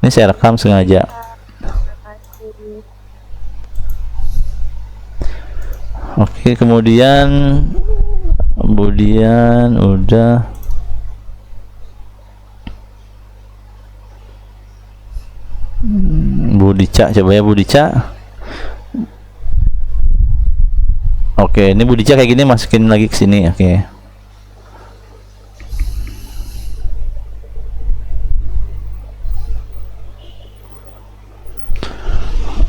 Ini saya rekam sengaja. Oke, kemudian udah Bu Dica, coba ya Bu Dica. Oke, ini Bu Dica kayak gini, masukin lagi ke sini. Oke.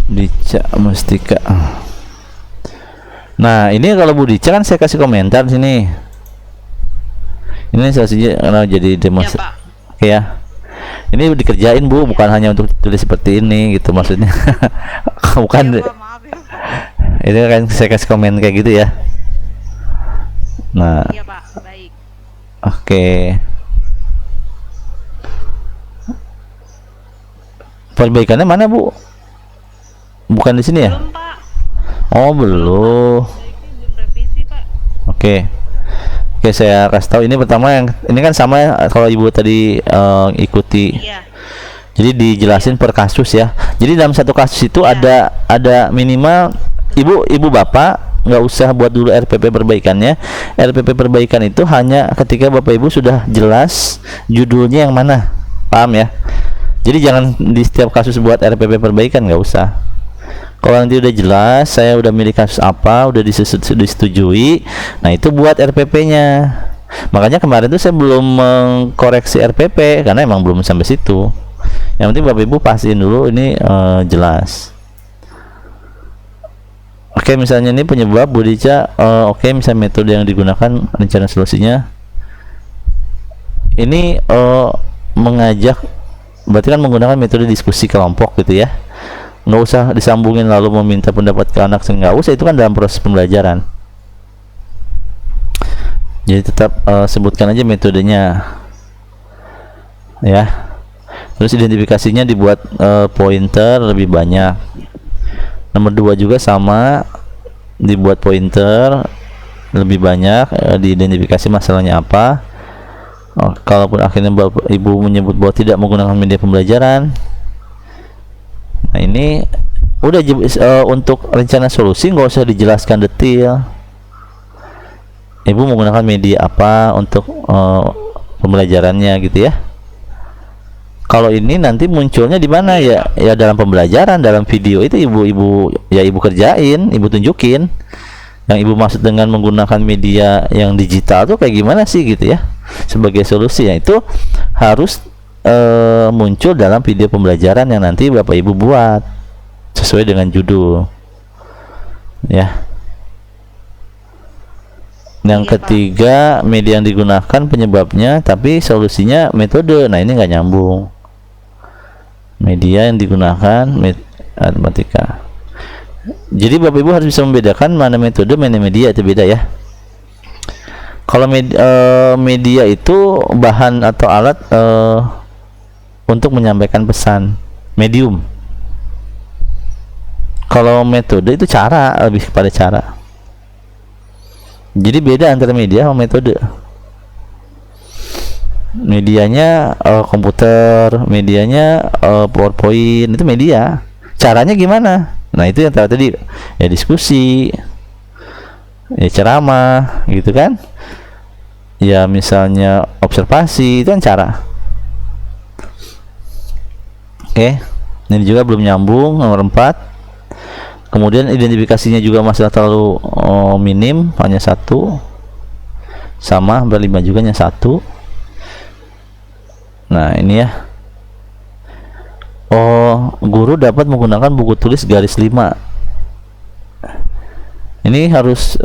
Dica Mustika. Nah, ini kalau Bu Dica kan saya kasih komentar sini. Ini saya jadi demonstrasi. Ya, Pak. Oke ya. Ini dikerjain Bu, bukan hanya untuk tulis seperti ini gitu maksudnya. Bukan. Ya, Pak, maaf ya. Ini kan saya kasih komen kayak gitu ya. Nah, Iya, Pak. Baik. oke. Perbaikannya mana Bu? Bukan di sini ya? Belum, Pak. Oh belum. Belum revisi, Pak. Oke. Oke, saya kasih tahu ini pertama yang ini kan sama ya, kalau Ibu tadi ikuti. Iya. Jadi dijelasin per kasus ya. Jadi dalam satu kasus itu Ya. ada minimal ibu bapak nggak usah buat dulu RPP perbaikannya. RPP perbaikan itu hanya ketika Bapak Ibu sudah jelas judulnya yang mana. Paham ya? Jadi jangan di setiap kasus buat RPP perbaikan, nggak usah. Kalau nanti udah jelas, saya udah milih kasus apa, udah disetujui, nah itu buat RPP-nya. Makanya kemarin tuh saya belum mengkoreksi RPP karena emang belum sampai situ. Yang penting Bapak Ibu pastiin dulu ini jelas. Oke, misalnya ini penyebab Bu Dica, oke, misalnya metode yang digunakan, rencana solusinya. Ini mengajak, berarti kan menggunakan metode diskusi kelompok gitu ya. Nggak usah disambungin lalu meminta pendapat ke anak, nggak usah, itu kan dalam proses pembelajaran. Jadi tetap sebutkan aja metodenya ya. Terus identifikasinya dibuat pointer lebih banyak. Nomor 2 juga sama, dibuat pointer lebih banyak, diidentifikasi masalahnya apa. Kalaupun akhirnya Bapak Ibu menyebut bahwa tidak menggunakan media pembelajaran, nah ini udah untuk rencana solusi nggak usah dijelaskan detail. Ibu menggunakan media apa untuk pembelajarannya gitu ya. Kalau ini nanti munculnya di mana ya? Ya dalam pembelajaran, dalam video itu ibu kerjain, ibu tunjukin. Yang ibu maksud dengan menggunakan media yang digital tuh kayak gimana sih gitu ya? Sebagai solusi ya itu harus muncul dalam video pembelajaran yang nanti Bapak Ibu buat sesuai dengan judul ya. Yang ketiga, media yang digunakan penyebabnya tapi solusinya metode. Nah ini nggak nyambung Media yang digunakan matematika. Jadi Bapak Ibu harus bisa membedakan mana metode, mana media, itu beda ya. Kalau media itu bahan atau alat untuk menyampaikan pesan, medium. Kalau metode itu cara, lebih kepada cara. Jadi beda antara media sama metode. Medianya komputer, medianya PowerPoint, itu media. Caranya gimana? Nah, itu yang tadi ya, diskusi, ya ceramah gitu kan, ya misalnya observasi, itu kan cara. Oke, ini juga belum nyambung. Nomor 4, kemudian identifikasinya juga masih terlalu minim, hanya 1, sama berlima juga hanya 1. Nah, ini ya, guru dapat menggunakan buku tulis garis 5. Ini harus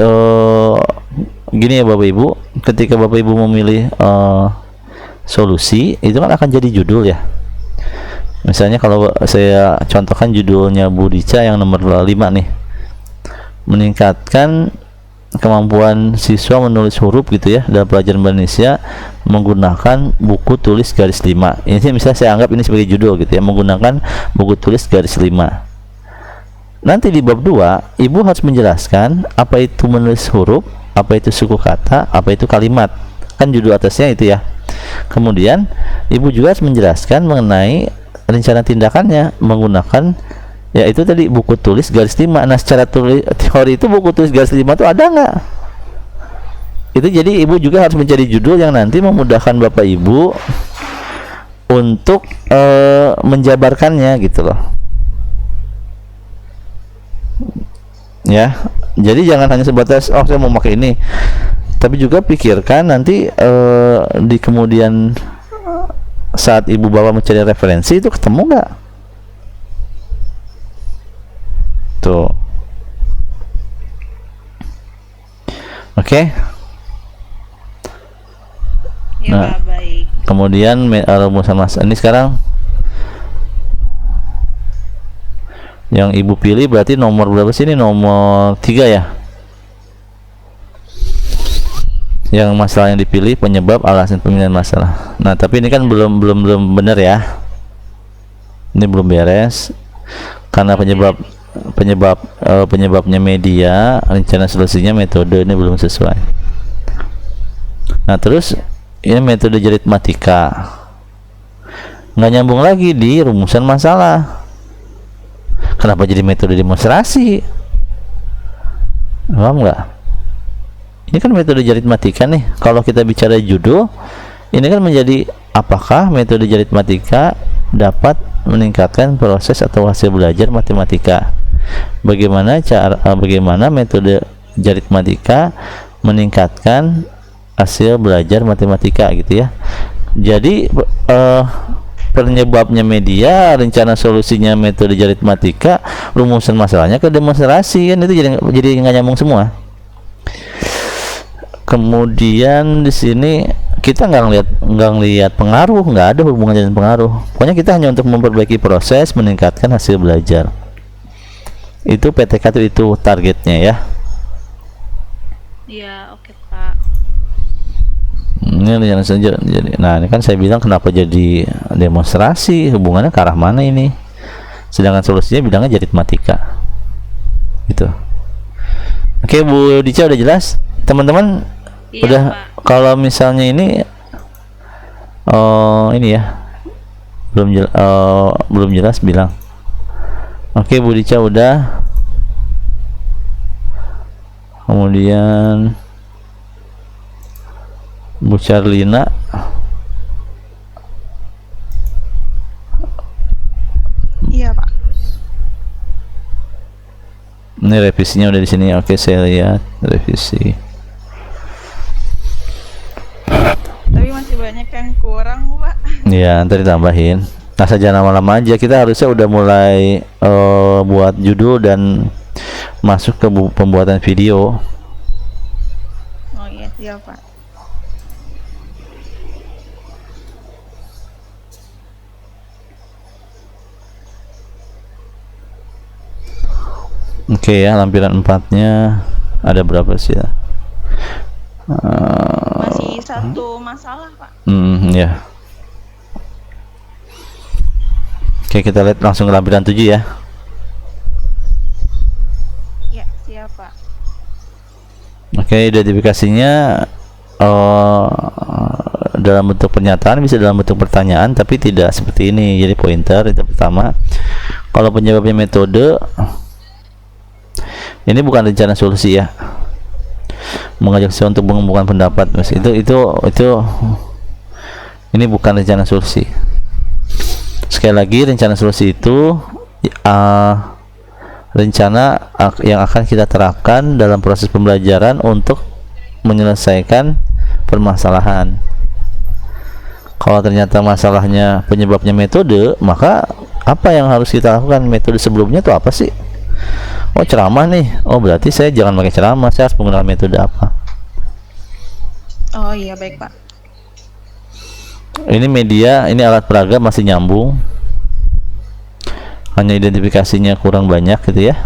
gini ya Bapak Ibu, ketika Bapak Ibu memilih solusi, itu kan akan jadi judul ya. Misalnya kalau saya contohkan judulnya Bu Dica yang nomor 5 nih, meningkatkan kemampuan siswa menulis huruf gitu ya dalam pelajaran bahasa Indonesia menggunakan buku tulis garis 5. Ini misalnya saya anggap ini sebagai judul gitu ya, menggunakan buku tulis garis 5. Nanti di bab 2 Ibu harus menjelaskan apa itu menulis huruf, apa itu suku kata, apa itu kalimat. Kan judul atasnya itu ya. Kemudian Ibu juga harus menjelaskan mengenai rencana tindakannya menggunakan, ya itu tadi buku tulis garis 5. Nah, secara teori itu buku tulis garis 5 itu ada nggak? Itu jadi Ibu juga harus mencari judul yang nanti memudahkan Bapak Ibu untuk menjabarkannya gitu loh. Ya, jadi jangan hanya sebatas saya mau pakai ini, tapi juga pikirkan nanti di kemudian saat Ibu bawa mencari referensi itu ketemu nggak? Tuh. Oke. Ya, Nah, Pak, baik. kemudian rumusan mas ini sekarang yang Ibu pilih berarti nomor berapa sih ini? Nomor 3 ya. Yang masalah yang dipilih penyebab alasan pemilihan masalah. Nah, tapi ini kan belum benar ya. Ini belum beres karena penyebabnya media, rencana solusinya metode, ini belum sesuai. Nah, terus ini metode aritmatika nggak nyambung lagi di rumusan masalah. Kenapa jadi metode demonstrasi? Paham nggak? Ini kan metode aritmatika nih. Kalau kita bicara judul, ini kan menjadi apakah metode aritmatika dapat meningkatkan proses atau hasil belajar matematika? Bagaimana metode aritmatika meningkatkan hasil belajar matematika gitu ya. Jadi penyebabnya media, rencana solusinya metode aritmatika, rumusan masalahnya ke demonstrasi, kan itu jadi nggak nyambung semua. Kemudian di sini kita nggak ngelihat pengaruh, nggak ada hubungannya dengan pengaruh. Pokoknya kita hanya untuk memperbaiki proses, meningkatkan hasil belajar. Itu PTK itu targetnya ya. Iya, oke Pak. Ini jangan saja jadi. Nah, ini kan saya bilang kenapa jadi demonstrasi, hubungannya ke arah mana ini? Sedangkan solusinya bilangnya aritmatika. Gitu. Oke, Bu Dica udah jelas? Teman-teman Iya, udah Pak. kalau misalnya ini ini ya. Belum jelas bilang. Oke, Bu Dica udah. Kemudian Bu Charlina, Iya, Pak. ini revisinya udah di sini. Oke, saya lihat revisi. Tapi masih banyak yang kurang, Pak. Ya, ntar ditambahin. Nah, saja lama-lama aja. Kita harusnya udah mulai buat judul dan masuk ke pembuatan video. Oh iya, iya, Pak. Oke ya, lampiran 4-nya ada berapa sih ya? Masih satu masalah, Pak. Ya. Oke, kita lihat langsung ke lampiran 7 ya. Ya, siap, Pak. Oke, identifikasinya dalam bentuk pernyataan, bisa dalam bentuk pertanyaan, tapi tidak seperti ini. Jadi pointer itu pertama. Kalau penyebabnya metode, ini bukan rencana solusi ya. Mengajak saya untuk mengumpulkan pendapat, Mas. Itu ini bukan rencana solusi. Sekali lagi, rencana solusi itu rencana yang akan kita terapkan dalam proses pembelajaran untuk menyelesaikan permasalahan. Kalau ternyata masalahnya penyebabnya metode, maka apa yang harus kita lakukan? Metode sebelumnya itu apa sih? Oh, ceramah nih. Oh, berarti saya jangan pakai ceramah, saya harus menggunakan metode apa? Oh iya, baik, Pak. Ini media, ini alat peraga masih nyambung. Hanya identifikasinya kurang banyak gitu ya.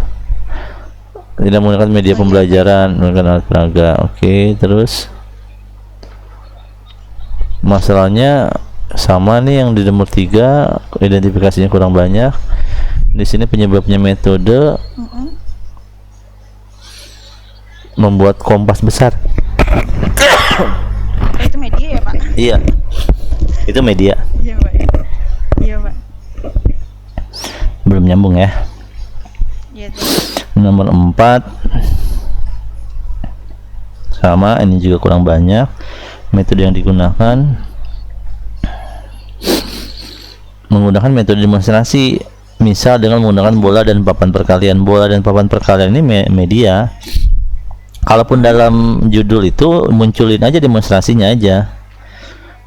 Tidak menggunakan media pembelajaran, menggunakan alat peraga. Oke, terus masalahnya sama nih yang di nomor 3, identifikasinya kurang banyak. Di sini penyebabnya metode membuat kompas besar. Itu media ya, Pak? Iya, itu media. Iya, Pak. Iya, Pak. Belum nyambung ya. Iya, tuh. Nomor 4 sama, ini juga kurang banyak. Metode yang digunakan menggunakan metode demonstrasi, misal dengan menggunakan bola dan papan perkalian. Bola dan papan perkalian ini media. Kalaupun dalam judul itu munculin aja demonstrasinya aja,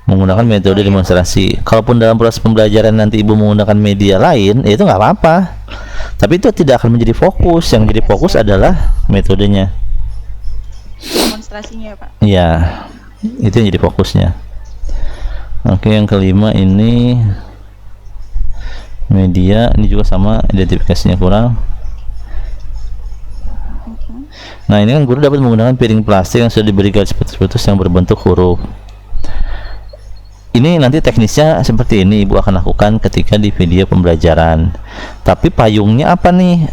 menggunakan metode demonstrasi. Kalaupun dalam proses pembelajaran nanti ibu menggunakan media lain, ya itu nggak apa-apa, tapi itu tidak akan menjadi fokus. Yang jadi fokus adalah metodenya. Demonstrasinya ya, Pak? Iya, itu yang jadi fokusnya. Oke, yang kelima ini media, ini juga sama, identifikasinya kurang. Nah, ini kan guru dapat menggunakan piring plastik yang sudah diberi garis putus-putus yang berbentuk huruf. Ini nanti teknisnya seperti ini ibu akan lakukan ketika di video pembelajaran. Tapi payungnya apa nih?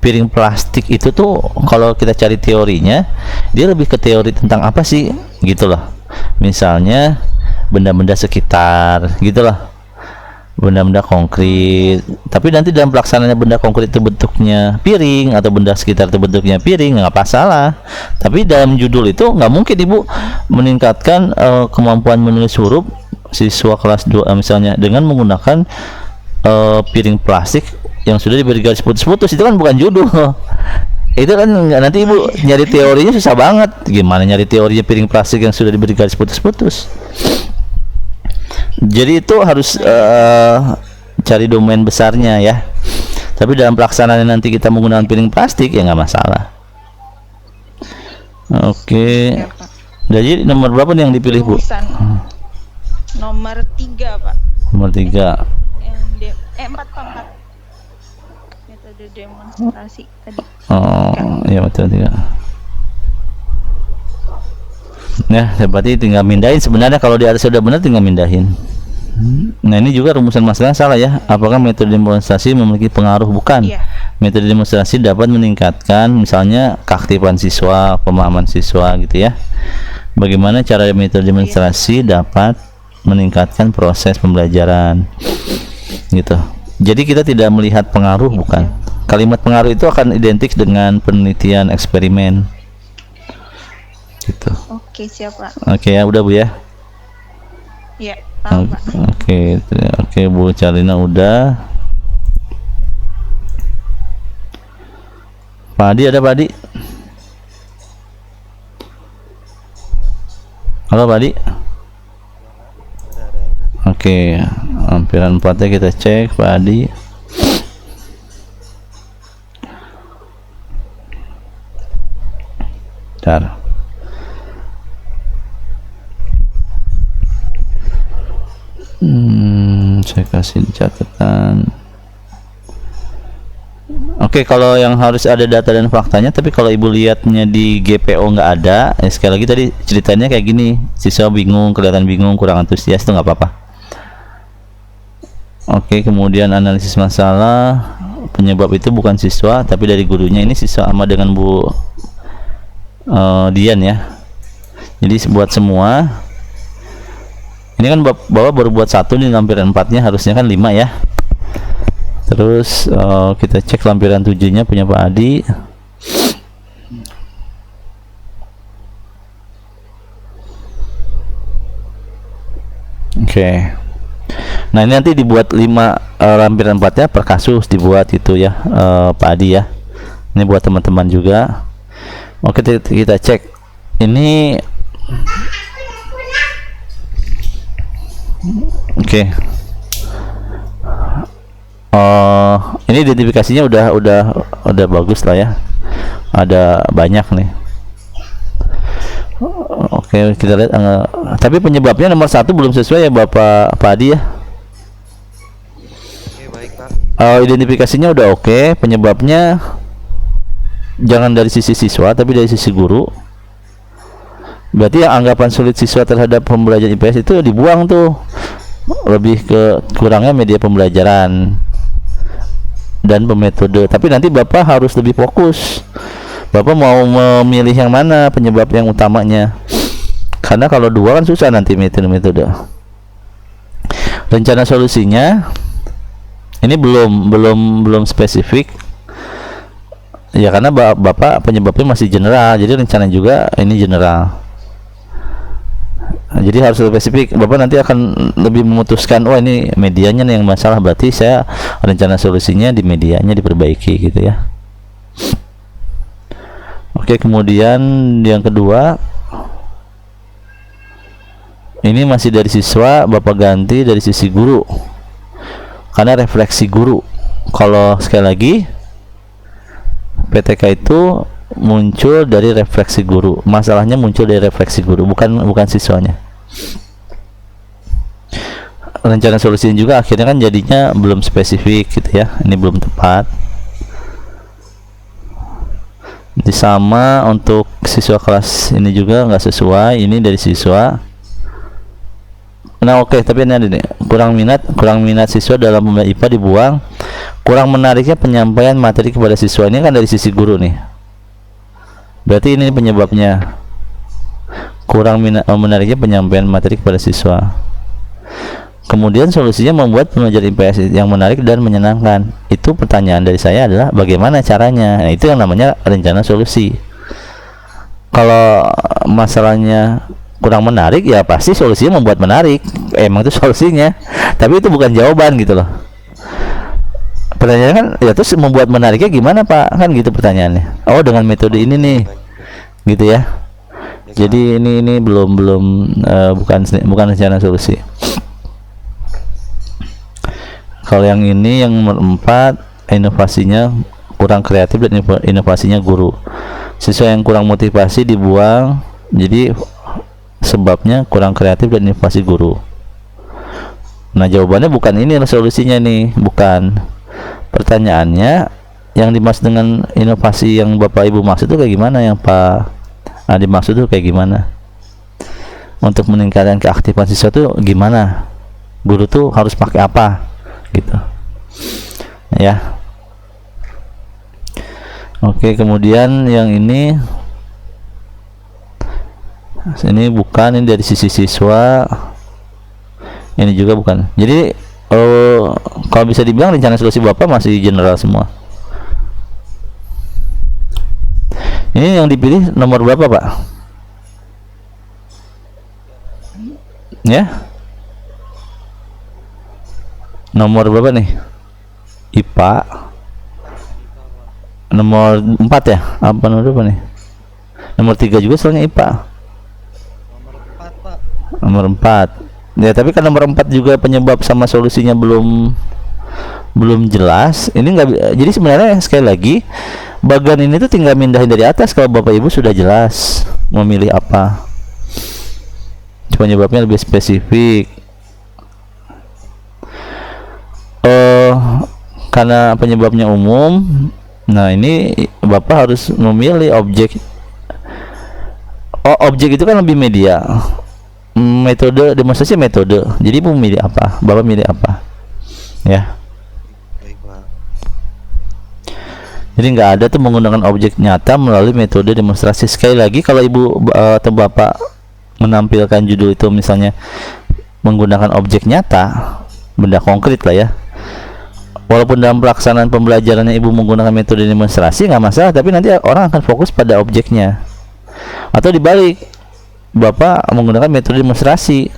Piring plastik itu tuh kalau kita cari teorinya, dia lebih ke teori tentang apa sih? Gitu loh. Misalnya benda-benda sekitar, gitu loh. Benda-benda konkret. Tapi nanti dalam pelaksanaannya benda konkret itu bentuknya piring atau benda sekitar itu bentuknya piring, nggak masalah. Tapi dalam judul itu nggak mungkin ibu meningkatkan kemampuan menulis huruf siswa kelas 2 misalnya dengan menggunakan piring plastik yang sudah diberi garis putus-putus. Itu kan bukan judul. Itu kan nanti ibu nyari teorinya susah banget. Gimana nyari teorinya piring plastik yang sudah diberi garis putus-putus? Jadi itu harus cari domain besarnya ya. Tapi dalam pelaksanaan nanti kita menggunakan piring plastik ya nggak masalah. Oke. Ya, Pak. Jadi nomor berapa nih yang dipilih, Bu? Tulisan. Nomor 3, Pak. Nomor 3. Yang 4, Pak. 4. Metode demonstrasi tadi. Oh, iya betul 3. Ya, berarti tinggal mindahin. Sebenarnya kalau di atas sudah benar tinggal mindahin. Nah, ini juga rumusan masalah salah ya. Apakah metode demonstrasi memiliki pengaruh? Bukan. Iya. Metode demonstrasi dapat meningkatkan misalnya keaktifan siswa, pemahaman siswa gitu ya. Bagaimana cara metode demonstrasi dapat meningkatkan proses pembelajaran gitu. Jadi kita tidak melihat pengaruh, bukan. Kalimat pengaruh itu akan identik dengan penelitian eksperimen gitu. Oke, siap, Pak. Oke ya, udah Bu ya. Iya, paham, Pak. Oke, Bu Carlina udah. Pak Adi ada, Pak Adi? Halo Pak Adi. Oke, lampiran 4-nya kita cek Pak Adi. Bentar. Saya kasih catatan. Oke, kalau yang harus ada data dan faktanya, tapi kalau ibu lihatnya di GPO nggak ada, sekali lagi tadi ceritanya kayak gini, siswa bingung, kelihatan bingung, kurang antusias, itu nggak apa-apa. Oke, kemudian analisis masalah, penyebab itu bukan siswa, tapi dari gurunya. Ini siswa sama dengan Bu Dian ya. Jadi buat semua. Ini kan Bapak baru buat 1 nih, lampiran 4-nya harusnya kan 5 ya. Terus kita cek lampiran 7-nya punya Pak Adi. Oke. Nah, ini nanti dibuat 5 lampiran 4-nya per kasus dibuat itu ya, Pak Adi ya. Ini buat teman-teman juga. Oke, kita cek. Ini oke. Ini identifikasinya udah bagus lah ya. Ada banyak nih. Oke, kita lihat. Tapi penyebabnya nomor 1 belum sesuai ya Bapak Pak Adi ya. Oke, baik Pak. Identifikasinya udah oke. Penyebabnya jangan dari sisi siswa tapi dari sisi guru. Berarti yang anggapan sulit siswa terhadap pembelajaran IPS itu dibuang tuh. Lebih ke kurangnya media pembelajaran dan metode. Tapi nanti Bapak harus lebih fokus. Bapak mau memilih yang mana penyebab yang utamanya. Karena kalau 2 kan susah nanti metode-metode. Rencana solusinya ini belum spesifik. Ya karena Bapak penyebabnya masih general. Jadi rencana juga ini general. Jadi harus lebih spesifik. Bapak nanti akan lebih memutuskan, oh ini medianya nih yang masalah, berarti saya rencana solusinya di medianya diperbaiki gitu ya. Oke, kemudian yang kedua, ini masih dari siswa, Bapak ganti dari sisi guru karena refleksi guru. Kalau sekali lagi PTK itu muncul dari refleksi guru, masalahnya muncul dari refleksi guru, bukan siswanya. Rencana solusinya juga akhirnya kan jadinya belum spesifik gitu ya, ini belum tepat. Jadi sama untuk siswa kelas ini juga nggak sesuai, ini dari siswa. Nah oke, tapi ini ada nih, kurang minat siswa dalam pembelajaran IPA dibuang. Kurang menariknya penyampaian materi kepada siswa, ini kan dari sisi guru nih. Berarti ini penyebabnya, kurang menariknya penyampaian materi kepada siswa. Kemudian solusinya membuat pembelajaran IPS yang menarik dan menyenangkan. Itu pertanyaan dari saya adalah bagaimana caranya. Nah, itu yang namanya rencana solusi. Kalau masalahnya kurang menarik, ya pasti solusinya membuat menarik. Emang itu solusinya. Tapi itu bukan jawaban gitu loh. Pertanyaannya kan, ya terus membuat menariknya gimana Pak? Kan gitu pertanyaannya. Oh, dengan metode ini nih, gitu ya. Jadi ini belum bukan rencana solusi. Kalau yang ini yang nomor 4, inovasinya kurang kreatif dan inovasinya guru. Siswa yang kurang motivasi dibuang. Jadi sebabnya kurang kreatif dan inovasi guru. Nah jawabannya bukan ini solusinya nih, bukan. Pertanyaannya yang dimaksud dengan inovasi yang Bapak Ibu maksud itu kayak gimana, yang Pak Adi maksud itu kayak gimana? Untuk meningkatkan keaktifan siswa itu gimana? Guru tuh harus pakai apa? Gitu. Ya. Oke, kemudian yang ini bukan, ini dari sisi siswa. Ini juga bukan. Jadi kalau bisa dibilang rencana solusi Bapak masih general semua. Ini yang dipilih nomor berapa Pak? Ya, nomor berapa nih? IPA nomor 4 ya? Apa nomor berapa nih? Nomor 3 juga soalnya IPA. Nomor 4 Pak. Nomor 4. Ya tapi kan nomor 4 juga penyebab sama solusinya belum jelas. Ini enggak, jadi sebenarnya sekali lagi bagian ini tuh tinggal mindahin dari atas kalau Bapak Ibu sudah jelas memilih apa. Penyebabnya lebih spesifik. Karena penyebabnya umum, Nah, ini Bapak harus memilih objek. Oh, objek itu kan lebih media. Metode demonstrasi metode. Jadi Ibu milih apa? Bapak milih apa? Ya. Baik, Pak. Jadi nggak ada tuh menggunakan objek nyata melalui metode demonstrasi. Sekali lagi, kalau Ibu atau Bapak menampilkan judul itu misalnya menggunakan objek nyata, benda konkret lah ya. Walaupun dalam pelaksanaan pembelajarannya Ibu menggunakan metode demonstrasi nggak masalah, tapi nanti orang akan fokus pada objeknya. Atau dibalik, Bapak menggunakan metode demonstrasi,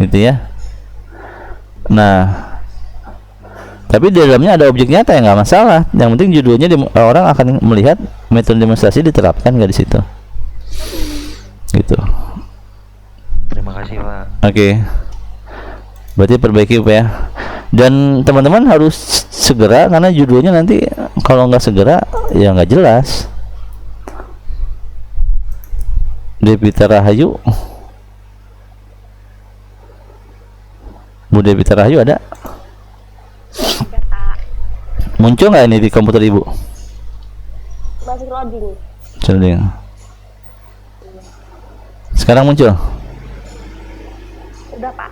gitu ya. Nah, tapi di dalamnya ada objek nyata, ya nggak masalah. Yang penting judulnya orang akan melihat metode demonstrasi diterapkan nggak di situ, gitu. Terima kasih, Pak. Oke. Berarti perbaiki Pak ya. Dan teman-teman harus segera, karena judulnya nanti kalau nggak segera ya nggak jelas. Devita Rahayu, Bu Devita Rahayu ada? Muncul nggak ini di komputer Ibu? Masih loading. Loading. Sekarang muncul? Udah, Pak.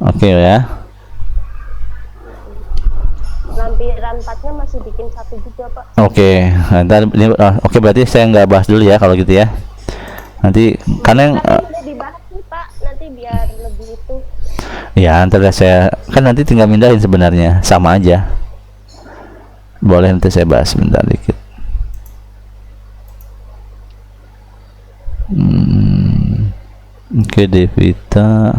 Oke ya. Lampiran 4-nya masih bikin satu juga, Pak. Oke, ntar ini oke, berarti saya nggak bahas dulu ya kalau gitu ya. Nanti karena yang Nanti udah dibahas nih, Pak. Nanti biar lebih itu. ya ntar saya kan nanti tinggal mindahin, sebenarnya sama aja. Boleh, nanti saya bahas sebentar dikit. Oke, Devita.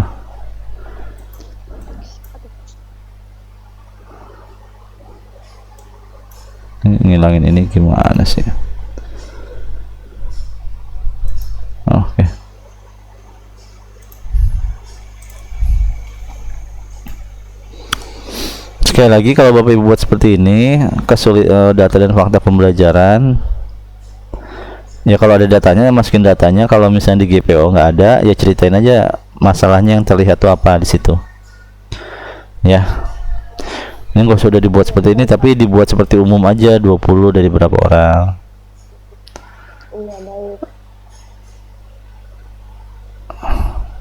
Ngilangin ini gimana sih? Oke. Sekali lagi, kalau Bapak Ibu buat seperti ini, data dan fakta pembelajaran, ya kalau ada datanya masukin datanya. Kalau misalnya di GPO nggak ada, ya ceritain aja masalahnya yang terlihat tuh apa di situ. Ya. Ini nggak usah udah dibuat seperti ini, tapi dibuat seperti umum aja, 20 dari berapa orang. Iya, baik.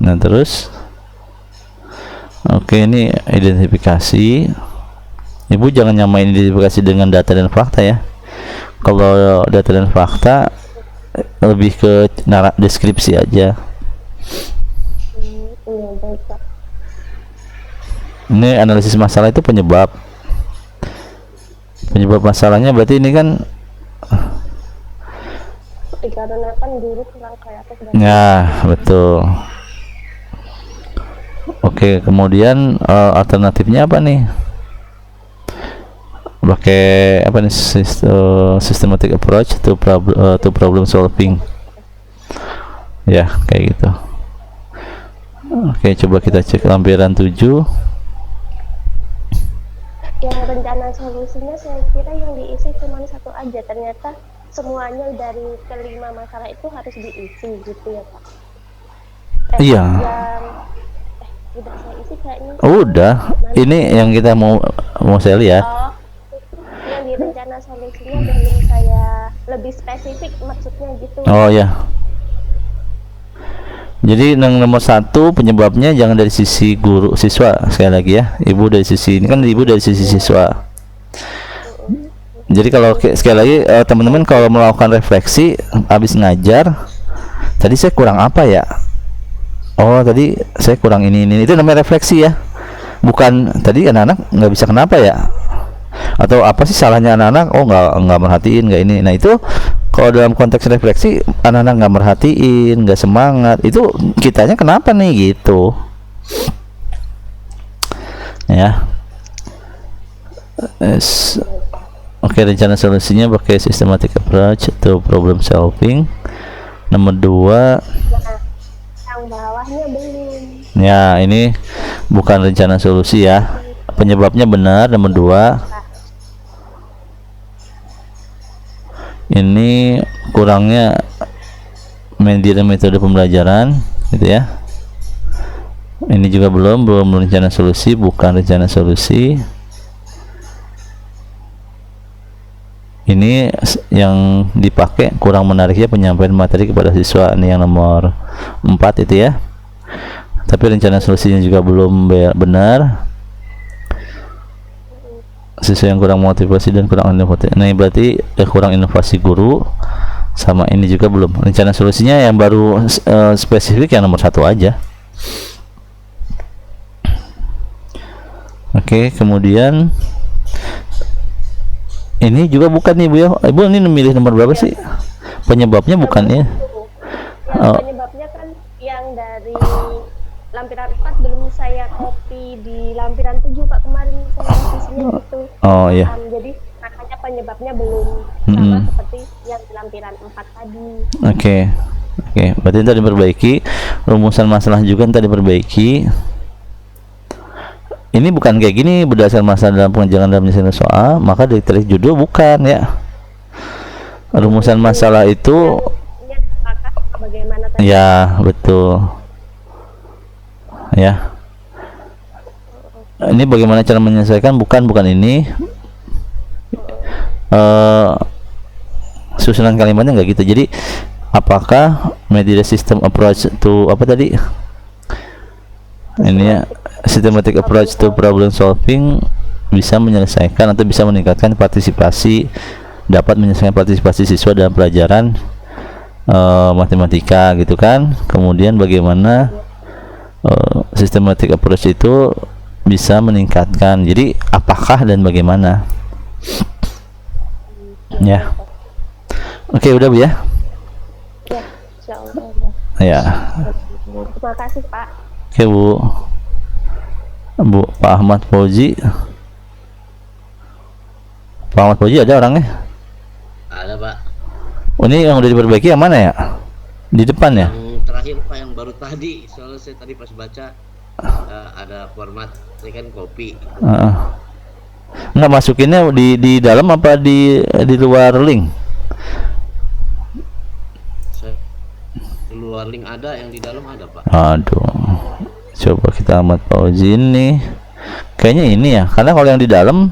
Nah, terus oke, ini identifikasi. Ibu jangan nyamain identifikasi dengan data dan fakta ya. Kalau data dan fakta lebih ke deskripsi aja. Iya, baik, Pak. Ini analisis masalah itu penyebab masalahnya, berarti ini kan Dikarenakan guru kurang kreatif dan ya, betul. Oke, kemudian alternatifnya apa nih? Pakai apa nih? Systematic approach to problem solving. Ya, kayak gitu. Oke, coba kita cek lampiran 7. yang rencana solusinya saya kira yang diisi cuma satu aja, ternyata semuanya dari kelima masalah itu harus diisi gitu ya, Pak. Iya. Udah saya isi kayaknya. Udah. Ini yang kita mau saya lihat. Oh, yang di rencana solusinya belum saya lebih spesifik maksudnya gitu. Oh ya. Jadi yang nomor 1 penyebabnya jangan dari sisi guru siswa, sekali lagi ya. Ibu dari sisi ini kan ibu dari sisi siswa. Jadi kalau sekali lagi teman-teman kalau melakukan refleksi habis ngajar, tadi saya kurang apa ya? Oh, tadi saya kurang ini itu namanya refleksi ya. Bukan tadi anak-anak nggak bisa kenapa ya? Atau apa sih salahnya anak-anak? Oh, nggak merhatiin, nggak ini. Nah, itu kalau dalam konteks refleksi anak-anak nggak merhatiin, nggak semangat, itu kitanya kenapa nih gitu ya. Oke, rencana solusinya pakai systematic approach to problem solving. Nomor 2, yang bawahnya belum. ya ini bukan rencana solusi ya, penyebabnya benar. Nomor 2, ini kurangnya media metode pembelajaran gitu ya. Ini juga belum rencana solusi, bukan rencana solusi. Ini yang dipakai kurang menariknya penyampaian materi kepada siswa. Ini yang nomor 4 itu ya. Tapi rencana solusinya juga belum benar. Siswa yang kurang motivasi dan kurang inovasi. Nah, berarti kurang inovasi guru. Sama ini juga belum. Rencana solusinya yang baru spesifik yang nomor 1 aja. Oke, kemudian ini juga bukan nih Bu ya. Ibu ini memilih nomor berapa sih? Penyebabnya bukan ya? Ya, penyebabnya kan yang dari lampiran 4 belum saya copy di lampiran 7 Pak, kemarin saya revisinya gitu. Oh iya. Jadi makanya penyebabnya belum sama seperti yang di lampiran 4 tadi. Oke. Berarti ntar diperbaiki. Rumusan masalah juga ntar diperbaiki. Ini bukan kayak gini berdasarkan masalah dalam pengajaran dalam penyelesaian soal, maka ditarik judul bukan ya. Rumusan masalah itu Bagaimana tadi? ya betul. Ya. Ini bagaimana cara menyelesaikan, bukan ini. Susunan kalimatnya nggak gitu. Jadi apakah media system approach to apa tadi? Ini ya, systematic approach to problem solving bisa menyelesaikan atau bisa meningkatkan partisipasi, dapat menyelesaikan partisipasi siswa dalam pelajaran matematika gitu kan. Kemudian bagaimana systematic approach itu bisa meningkatkan. Jadi apakah dan bagaimana ya. Oke, udah Bu ya. Ya, insyaallah. Ya. Terima kasih Pak. Oke Bu Pak Ahmad Fauzi. Pak Ahmad Fauzi ada orangnya? Ada Pak. Oh, ini yang udah diperbaiki yang mana ya? Di depan ya? Yang terakhir Pak, yang baru tadi. Soalnya saya tadi pas baca ada format, saya kan copy. Nggak masukinnya di dalam apa di luar link? Saya di luar link ada, yang di dalam ada Pak. Aduh, coba kita Ahmad Fauzi ini. Kayaknya ini ya, karena kalau yang di dalam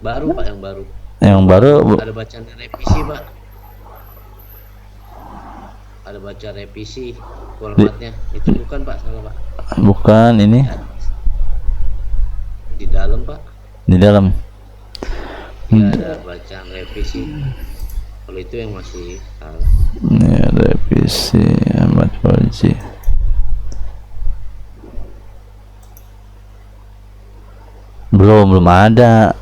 Baru Pak, yang baru. yang baru Ada bacaan revisi Pak. Ada baca revisi formatnya. Itu bukan Pak, salah Pak. bukan ini Di dalam Pak. di dalam. Ya, ada bacaan revisi. Kalau itu yang masih salah. Ini revisi Ahmad Fauzi. Belum ada.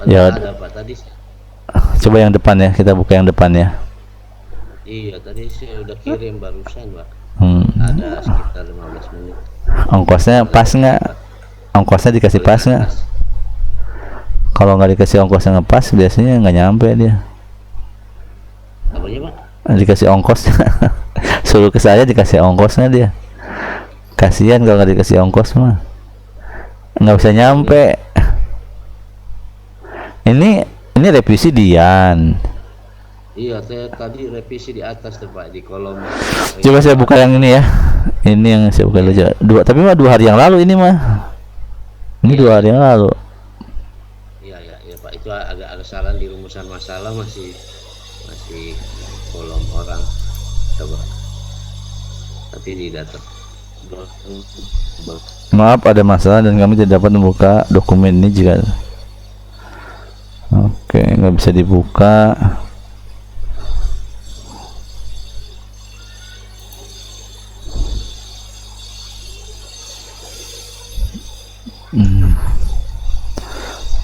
Ya, Ada Pak tadi. coba yang depan ya, kita buka yang depan ya. Iya, tadi saya udah kirim barusan Pak. Hmm. Ada sekitar 15 menit. Ongkosnya pas nggak? Ongkosnya dikasih pas nggak? Kalau nggak dikasih ongkosnya nggak pas, biasanya nggak nyampe dia. Apanya Pak? Dikasih ongkos, suruh ke saya dikasih ongkosnya dia. Kasihan kalau nggak dikasih ongkos mah, nggak bisa nyampe. Ini revisi Dian. Iya, saya tadi revisi di atas tuh Pak, di kolom. Coba saya buka yang ini ya. Ini yang saya buka dulu. Tapi mah 2 hari yang lalu ini mah. Ini 2 hari yang lalu. Iya Pak, itu agak salah di rumusan masalah, masih kolom orang. Coba. Tapi di data. Maaf ada masalah dan kami tidak dapat membuka dokumen ini jika. Oke, nggak bisa dibuka.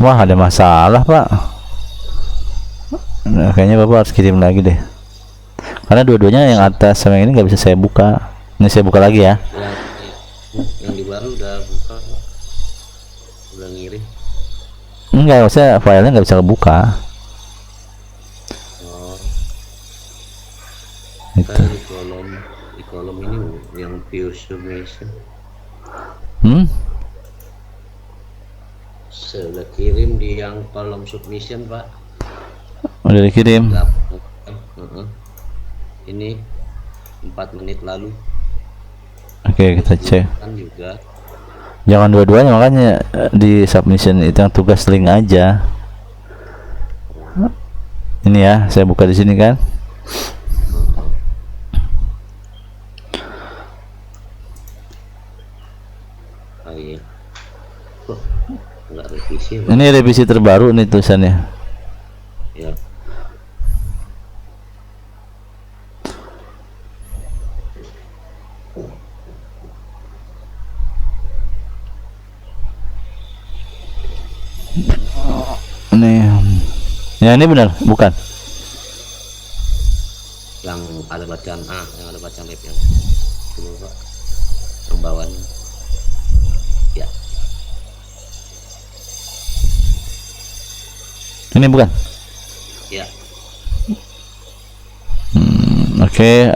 Wah, ada masalah Pak. Nah, kayaknya Bapak harus kirim lagi deh, karena dua-duanya yang atas sama yang ini nggak bisa saya buka. Ini saya buka lagi ya. Yang di baru udah buka, udah ngirim. Enggak, saya filenya nggak bisa kebuka. Oh, Itu. saya di kolom ini yang view submission. Saya udah kirim di yang kolom submission Pak. Udah dikirim. Ini 4 menit lalu. Oke, kita cek. Kan juga Jangan dua-duanya, makanya di submission itu yang tugas link aja. Ini ya, saya buka di sini kan. Oh iya. Kok nggak revisi? Pak? Ini revisi terbaru nih tulisannya. Ya. Nih. Ya ini benar, bukan? Yang ada bacaan yang ada bacaan lab yang dulu Pak, yang bawahnya. Ya. Ini bukan? Ya. Oke,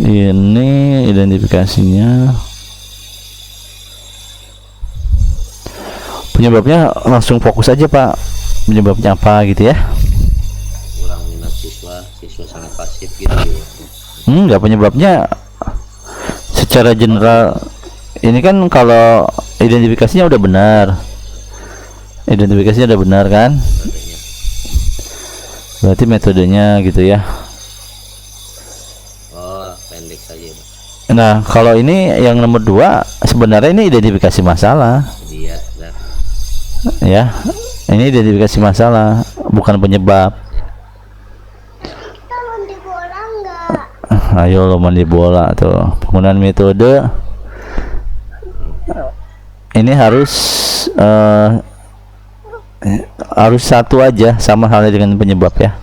ini identifikasinya. Penyebabnya langsung fokus aja Pak. Penyebabnya apa gitu ya? Kurang minat siswa sangat pasif gitu. Enggak, penyebabnya secara general ini kan kalau identifikasinya udah benar. Identifikasinya udah benar kan? Adanya. Berarti metodenya gitu ya. Oh, pendek saja Pak. Nah, kalau ini yang nomor 2 sebenarnya ini identifikasi masalah. Dia dan Ya, ini identifikasi masalah, bukan penyebab. Kita mandi bola nggak? Ayo lo mandi bola tuh. Penggunaan metode ini harus satu aja, sama halnya dengan penyebab ya.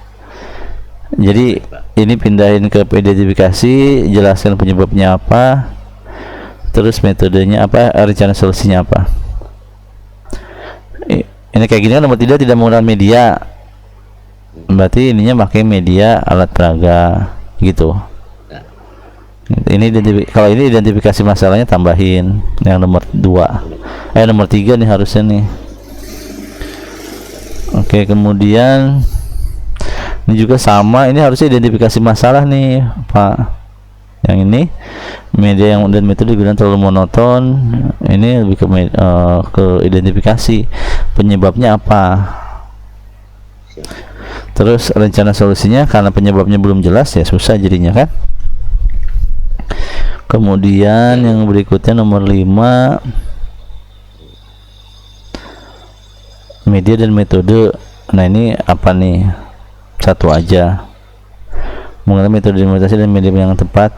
Jadi ini pindahin ke identifikasi, jelaskan penyebabnya apa, terus metodenya apa, rencana solusinya apa. Ini kayak gini kan nomor 3 tidak menggunakan media, berarti ininya pakai media alat peraga gitu. Ini kalau ini identifikasi masalahnya tambahin yang nomor 2, nomor 3 nih harusnya nih. Oke, kemudian ini juga sama, ini harusnya identifikasi masalah nih Pak. Yang ini media yang dan metode digunakan terlalu monoton. Ini lebih ke identifikasi penyebabnya apa. Terus rencana solusinya, karena penyebabnya belum jelas ya susah jadinya kan. Kemudian yang berikutnya nomor 5, media dan metode. Nah ini apa nih, satu aja, menggunakan metode implementasi dan media yang tepat,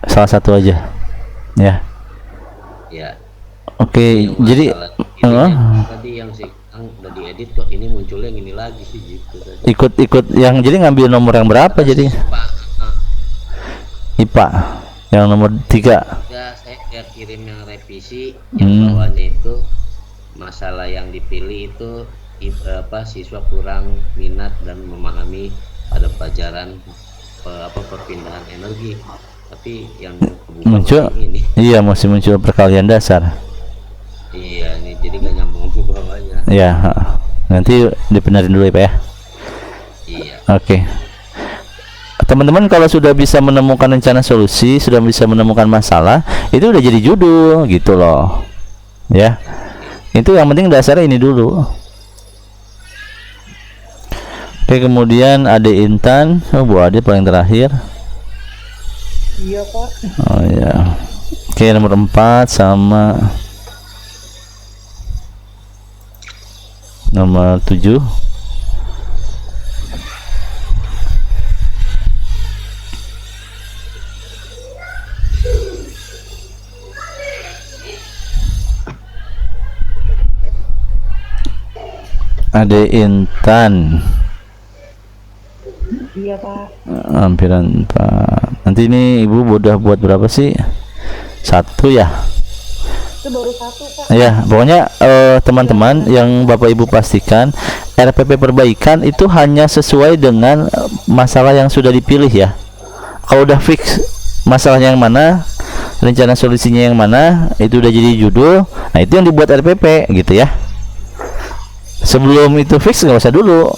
salah satu aja ya. ya. Oke, jadi Tadi yang sih udah diedit kok ini munculnya yang ini lagi sih gitu tadi. ikut yang jadi ngambil nomor yang berapa jadi Pak, IPA yang nomor 3. ya saya kirim yang revisi yang bawahnya itu masalah yang dipilih itu siswa kurang minat dan memahami pada pelajaran perpindahan energi, tapi yang muncul ini iya masih muncul perkalian dasar. Iya, ini jadi gak nyambung ke bawahnya. Ya, nanti dibenerin dulu ya Pak ya. Iya. Oke. Teman-teman kalau sudah bisa menemukan rencana solusi, sudah bisa menemukan masalah, itu udah jadi judul gitu loh. Ya. Itu yang penting dasarnya ini dulu. Oke, kemudian Ade Intan, Bu Ade paling terakhir. Iya Pak. Oh ya. Oke, nomor 4 sama nomor 7. Ade Intan. Iya Pak. Hampiran Pak. Nanti ini Ibu udah buat berapa sih? 1 ya? Itu baru 1 Pak. Ya, pokoknya teman-teman yang Bapak Ibu pastikan RPP perbaikan itu hanya sesuai dengan masalah yang sudah dipilih ya. Kalau udah fix masalahnya yang mana, rencana solusinya yang mana, itu udah jadi judul. Nah, itu yang dibuat RPP gitu ya. Sebelum itu fix nggak usah dulu.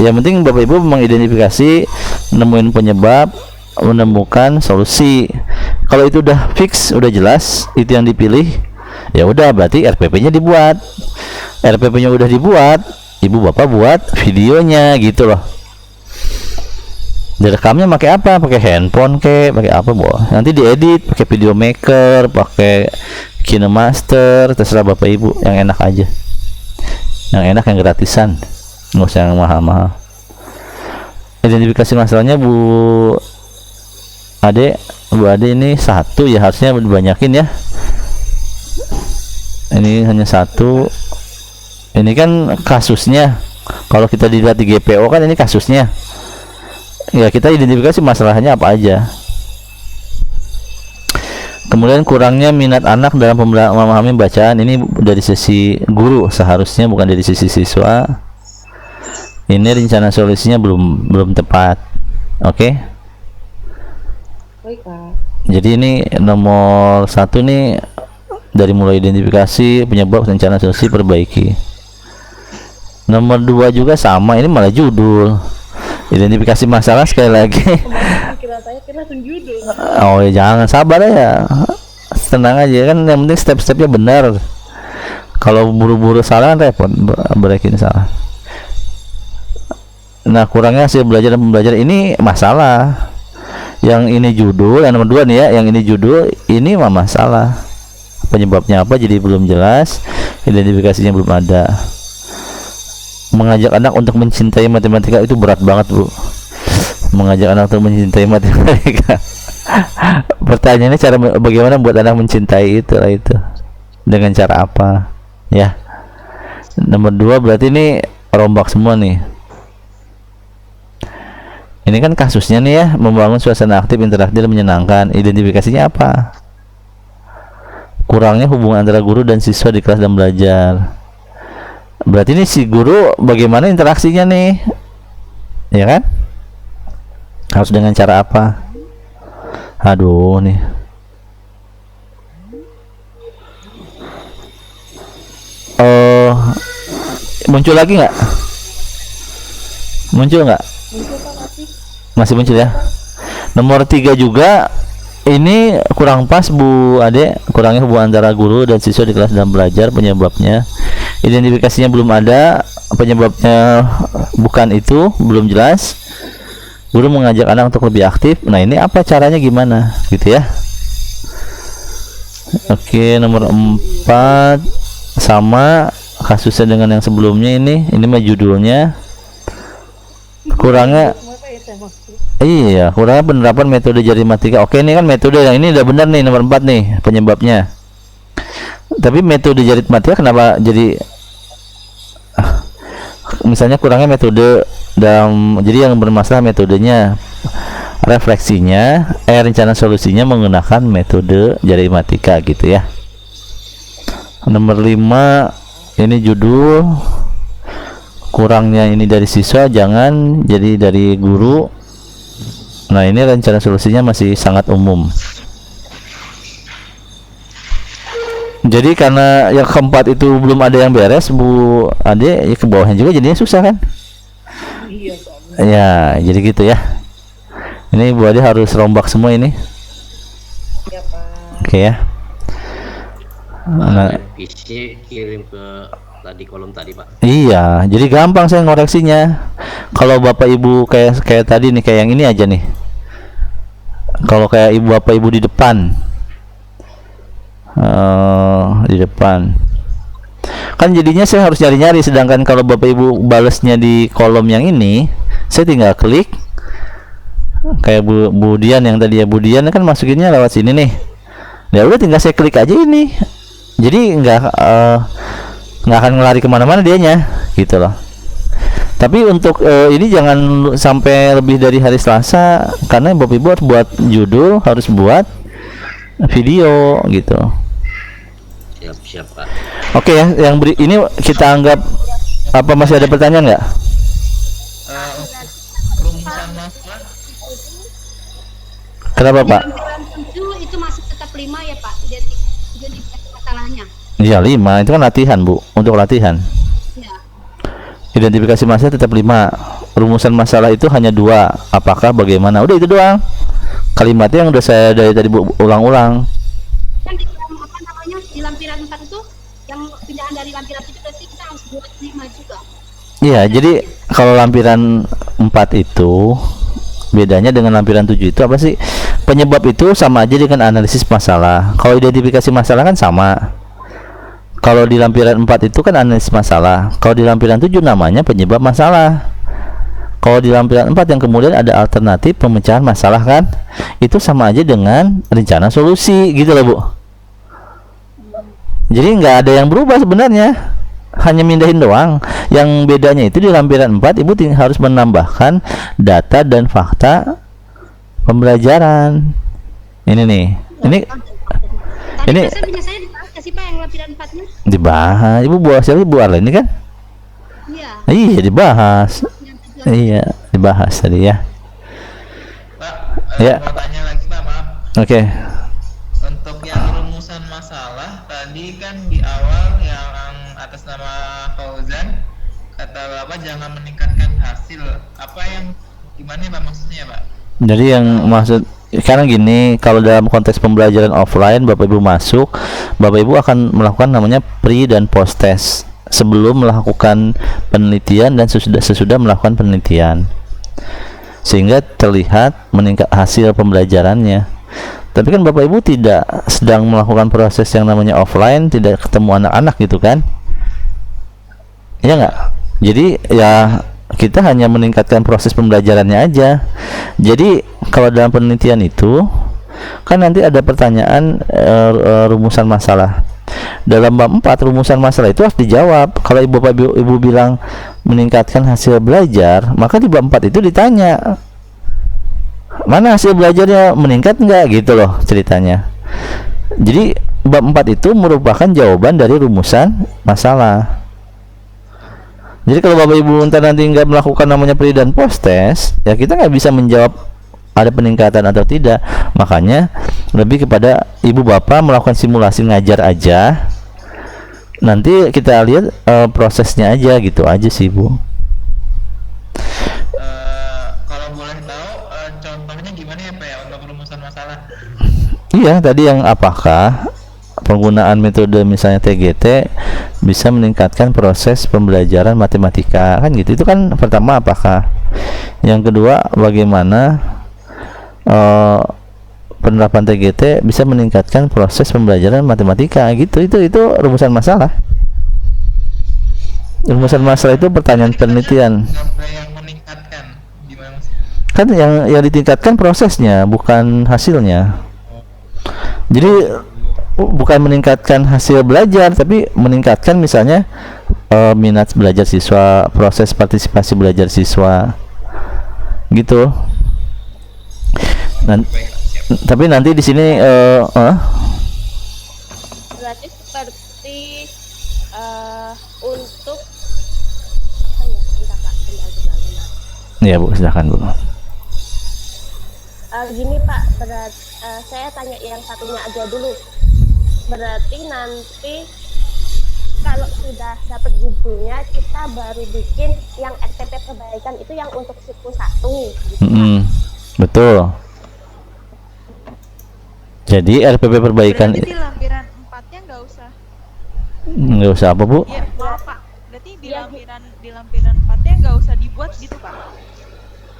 Yang penting Bapak Ibu mengidentifikasi, menemukan penyebab, menemukan solusi. Kalau itu udah fix, udah jelas itu yang dipilih, ya udah berarti RPP-nya dibuat. RPP-nya udah dibuat, ibu bapak buat videonya gitu loh. Direkamnya pakai apa? Pakai handphone pakai apa, Bu? Nanti diedit pakai video maker, pakai KineMaster, terserah bapak ibu yang enak aja. Yang enak yang gratisan, nggak usah yang mahal-mahal. Identifikasi masalahnya Bu Ade ini satu ya, harusnya dibanyakin ya. Ini hanya satu. Ini kan kasusnya. Kalau kita dilihat di GPO kan ini kasusnya. Ya kita identifikasi masalahnya apa aja. Kemudian kurangnya minat anak dalam memahami bacaan, ini dari sisi guru seharusnya, bukan dari sisi siswa. Ini rencana solusinya belum tepat. Oke. Baik, Pak. Jadi ini nomor 1 nih, dari mulai identifikasi penyebab, rencana solusi, perbaiki. Nomor 2 juga sama, ini malah judul. Identifikasi masalah sekali lagi. Kira langsung judul. Oh ya, jangan, sabar ya, tenang aja kan, yang penting step-stepnya benar. Kalau buru-buru salah kan repot, breakin salah. Nah, kurangnya hasil belajar dan pembelajaran, ini masalah. Yang ini judul, yang nomor 2 nih ya, yang ini judul, ini mah masalah. Penyebabnya apa jadi belum jelas, identifikasinya belum ada. Mengajak anak untuk mencintai matematika itu berat banget, Bu. Mengajak anak untuk mencintai matematika. Pertanyaannya cara bagaimana buat anak mencintai itu lah itu. Dengan cara apa? Ya. Nomor 2 berarti ini rombak semua nih. Ini kan kasusnya nih ya, membangun suasana aktif, interaktif, dan menyenangkan. Identifikasinya apa? Kurangnya hubungan antara guru dan siswa di kelas dan belajar. Berarti ini si guru bagaimana interaksinya nih, ya kan? Harus dengan cara apa? Aduh nih. Muncul lagi nggak? Muncul nggak? Masih muncul ya. Nomor 3 juga ini kurang pas, Bu Ade. Kurangnya hubungan antara guru dan siswa di kelas dan belajar, penyebabnya. Identifikasinya belum ada, penyebabnya bukan itu, belum jelas. Guru mengajak anak untuk lebih aktif. Nah, ini apa caranya, gimana gitu ya. Oke, nomor 4 sama kasusnya dengan yang sebelumnya. Ini mah judulnya. Kurangnya iya, kurangnya penerapan metode jari matematika. Oke, ini kan metode yang ini udah benar nih, nomor 4 nih penyebabnya. Tapi metode jari matematika kenapa jadi misalnya kurangnya metode dalam, jadi yang bermasalah metodenya, refleksinya, rencana solusinya menggunakan metode jari matematika gitu ya. Nomor 5 ini judul, kurangnya ini dari siswa, jangan jadi dari guru. Nah, ini rencana solusinya masih sangat umum. Jadi karena yang keempat itu belum ada yang beres, Bu Ade, ya ke bawahnya juga jadinya susah kan? Iya, Pak. Ya, jadi gitu ya. Ini Bu Ade harus rombak semua ini. Iya, Pak. Oke ya. Nah, Revisi kirim ke tadi kolom tadi, Pak. iya, jadi gampang saya ngoreksinya. Kalau Bapak Ibu kayak tadi nih, kayak yang ini aja nih. Kalau kayak ibu bapak ibu di depan, kan jadinya saya harus nyari-nyari. Sedangkan kalau bapak ibu balesnya di kolom yang ini, saya tinggal klik. Kayak Bu Dian yang tadi ya, Bu Dian kan masukinnya lewat sini nih. Ya udah, tinggal saya klik aja ini. Jadi nggak akan ngelari kemana-mana dianya, gitu loh. Tapi untuk ini jangan sampai lebih dari hari Selasa, karena Bapak Ibu harus buat judul, harus buat video gitu. Siap, Pak. Oke ya, yang ini kita anggap apa, masih ada pertanyaan nggak? Rumusan masalah Kenapa Pak? Lampiran 7 itu masih tetap 5 ya Pak, identifikasi masalahnya. Iya 5, itu kan latihan Bu, untuk latihan. Ya. Identifikasi masalah tetap 5. Rumusan masalah itu hanya 2. Apakah, bagaimana? Udah itu doang. Kalimatnya yang udah saya dari tadi ulang-ulang. Kan di dalam apa namanya di lampiran 4 itu yang pindahan dari lampiran 7 berarti kita harus buat 5 juga. Iya, jadi kalau lampiran 4 itu bedanya dengan lampiran 7 itu apa sih? Penyebab itu sama aja dengan analisis masalah. Kalau identifikasi masalah kan sama. Kalau di lampiran 4 itu kan analisis masalah. Kalau di lampiran 7 namanya penyebab masalah. Kalau di lampiran 4 yang kemudian ada alternatif pemecahan masalah kan, itu sama aja dengan rencana solusi gitu loh Bu. Jadi nggak ada yang berubah sebenarnya, hanya mindahin doang. Yang bedanya itu di lampiran 4 Ibu harus menambahkan data dan fakta pembelajaran. Ini nih, ini Tadi punya saya dibahas nggak sih Pak yang lampiran 4-nya? dibahas. Ibu buat siapa? Ibu Arlene kan? Iya. Iya dibahas. Iya dibahas tadi ya. Pak, Ya. mau tanya lagi Pak, maaf. Oke. Untuk yang rumusan masalah tadi kan di awal yang atas nama Fauzan kata Bapak jangan meningkatkan hasil. Apa yang gimana Pak maksudnya Pak? Jadi yang maksud sekarang gini, kalau dalam konteks pembelajaran offline Bapak Ibu masuk, Bapak Ibu akan melakukan namanya pre dan post test sebelum melakukan penelitian dan sesudah melakukan penelitian, sehingga terlihat meningkat hasil pembelajarannya. Tapi kan Bapak Ibu tidak sedang melakukan proses yang namanya offline, tidak ketemu anak-anak gitu kan, ya nggak? Jadi ya kita hanya meningkatkan proses pembelajarannya aja. Jadi kalau dalam penelitian itu kan nanti ada pertanyaan rumusan masalah. Dalam bab 4 rumusan masalah itu harus dijawab. Kalau ibu bilang meningkatkan hasil belajar, maka di bab 4 itu ditanya mana hasil belajarnya meningkat enggak gitu loh ceritanya. Jadi bab 4 itu merupakan jawaban dari rumusan masalah. Jadi kalau Bapak Ibu nanti nggak melakukan namanya pre dan post test, ya kita nggak bisa menjawab ada peningkatan atau tidak. Makanya lebih kepada ibu bapak melakukan simulasi ngajar aja, nanti kita lihat prosesnya aja gitu aja sih Bu. Kalau boleh tahu contohnya gimana ya Pak ya untuk rumusan masalah? Iya tadi yang apakah penggunaan metode misalnya TGT bisa meningkatkan proses pembelajaran matematika kan gitu. Itu kan pertama apakah, yang kedua bagaimana penerapan TGT bisa meningkatkan proses pembelajaran matematika gitu. Itu rumusan masalah. Rumusan masalah itu pertanyaan penelitian. Nggak yang meningkatkan gimana Mas? Kan yang ditingkatkan prosesnya bukan hasilnya. Jadi bukan meningkatkan hasil belajar, tapi meningkatkan misalnya minat belajar siswa, proses partisipasi belajar siswa gitu. Tapi nanti di sini Berarti seperti untuk apa ya? Bentar Kak, bentar. ya Bu, silakan Bu. Gini Pak, saya tanya yang satunya aja dulu. Berarti nanti kalau sudah dapat judulnya kita baru bikin yang RPP perbaikan itu yang untuk siklus 1 gitu. Betul. Jadi RPP perbaikan Berarti di lampiran 4-nya nggak usah. apa Bu? Iya, maaf Pak. Berarti di lampiran 4-nya nggak usah dibuat gitu Pak.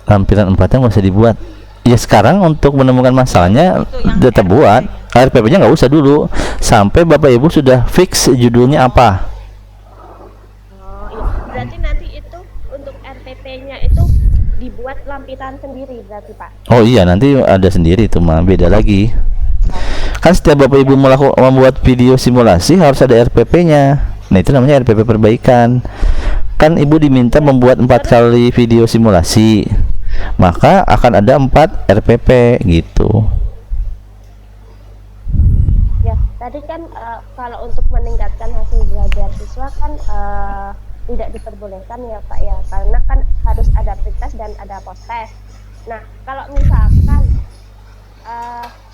Lampiran 4-nya nggak usah dibuat. Ya sekarang untuk menemukan masalahnya tetap buat. RPP-nya nggak usah dulu sampai Bapak Ibu sudah fix judulnya apa. Oh iya, berarti nanti itu untuk RPP-nya itu dibuat lampiran sendiri berarti Pak. Oh iya, nanti ada sendiri itu mah, beda lagi. Kan setiap Bapak Ibu membuat video simulasi harus ada RPP-nya. Nah itu namanya RPP perbaikan. Kan Ibu diminta membuat 4 kali video simulasi, maka akan ada 4 RPP gitu. Ya, tadi kan kalau untuk meningkatkan hasil belajar siswa kan tidak diperbolehkan ya Pak ya, karena kan harus ada pretest dan ada post test. Nah, kalau misalkan